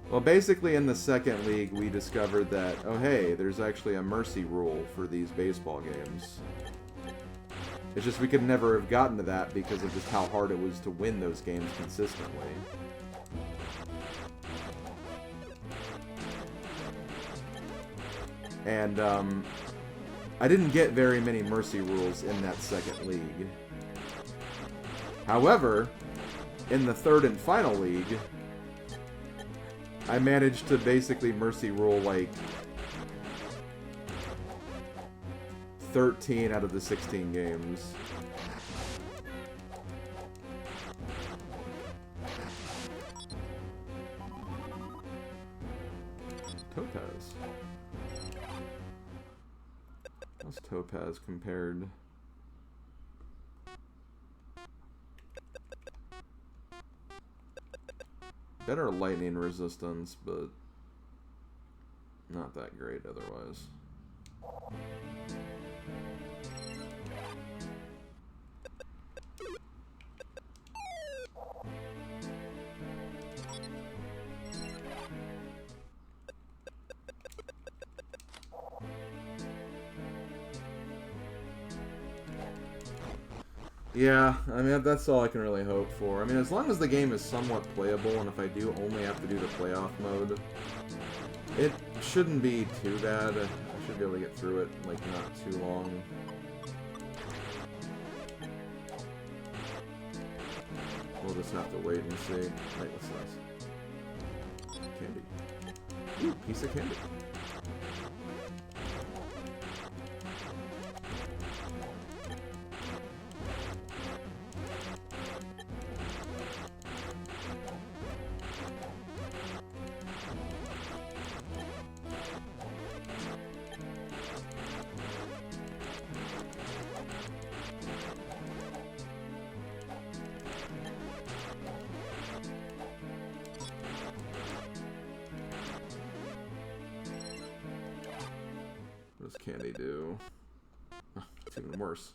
Well, basically in the second league, we discovered that, oh hey, there's actually a mercy rule for these baseball games. It's just we could never have gotten to that because of just how hard it was to win those games consistently. And, I didn't get very many mercy rules in that second league. However, in the third and final league, I managed to basically mercy rule like 13 out of the 16 games. Topaz. How's Topaz compared? Better lightning resistance, but not that great otherwise. Yeah, I mean, that's all I can really hope for. I mean, as long as the game is somewhat playable, and if I do only have to do the playoff mode, it shouldn't be too bad. I should be able to get through it, like, not too long. We'll just have to wait and see. Wait, what's this? Candy. Ooh, piece of candy. What does candy do? Oh, it's even worse.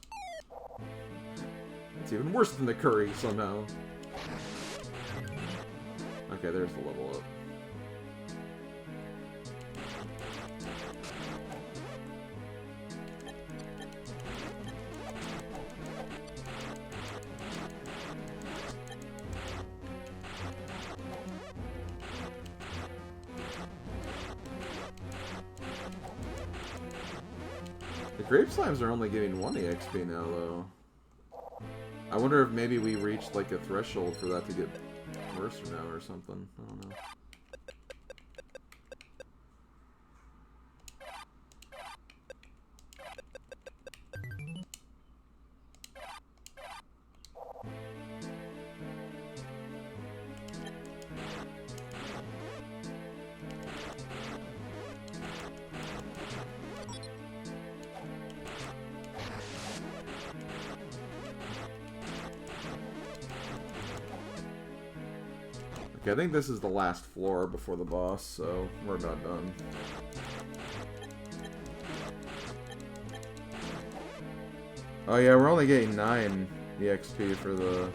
It's even worse than the curry, somehow. Okay, there's the level up. Grape Slimes are only giving 1 EXP now, though. I wonder if maybe we reached, like, a threshold for that to get worse now or something. I don't know. Okay, I think this is the last floor before the boss, so we're about done. Oh yeah, we're only getting 9 EXP for the...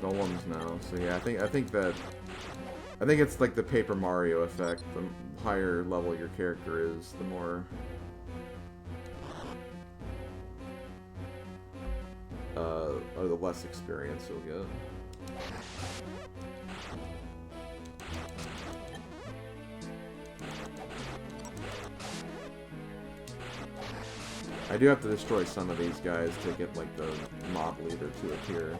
golems now. So yeah, I think it's like the Paper Mario effect. The higher level your character is, the more or the less experience you'll get. I do have to destroy some of these guys to get, like, the mob leader to appear.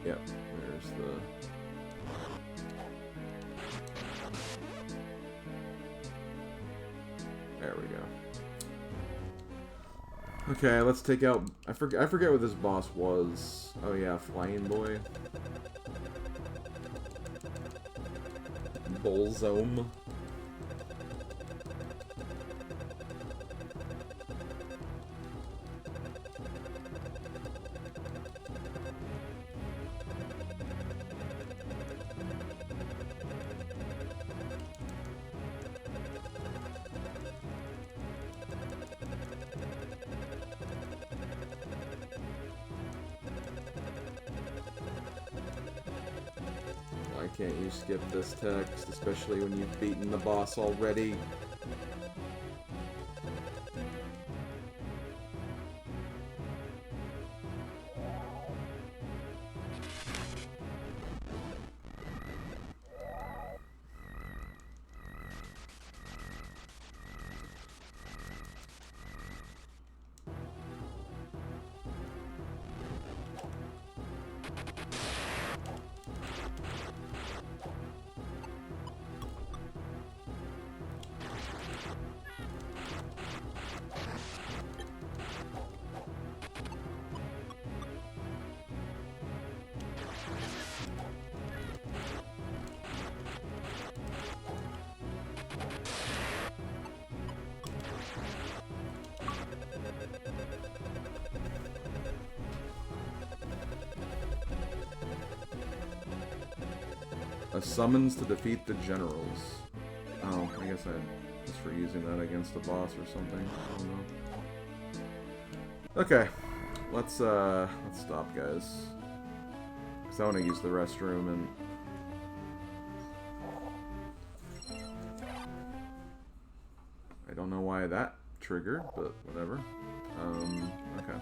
Yep, there's the... There we go. Okay, let's take out... I forget what this boss was. Oh yeah, Flying Boy. Bullzome. Why can't you skip this text, especially when you've beaten the boss already? A summons to defeat the generals. Oh, I guess I just for using that against the boss or something. I don't know. Okay, let's stop, guys. Cause I want to use the restroom and. I don't know why that triggered, but whatever. Okay.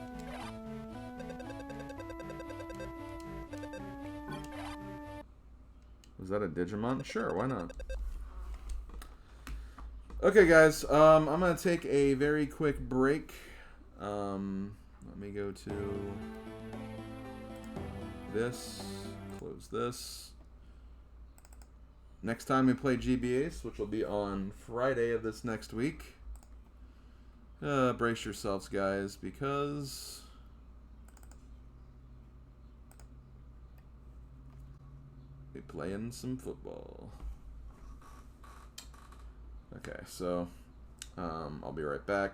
Was that a Digimon? Sure, why not? Okay, guys, I'm gonna take a very quick break. Let me go to this, close this. Next time we play GBACE, which will be on Friday of this next week. Brace yourselves, guys, because we're playing some football. Okay, so I'll be right back.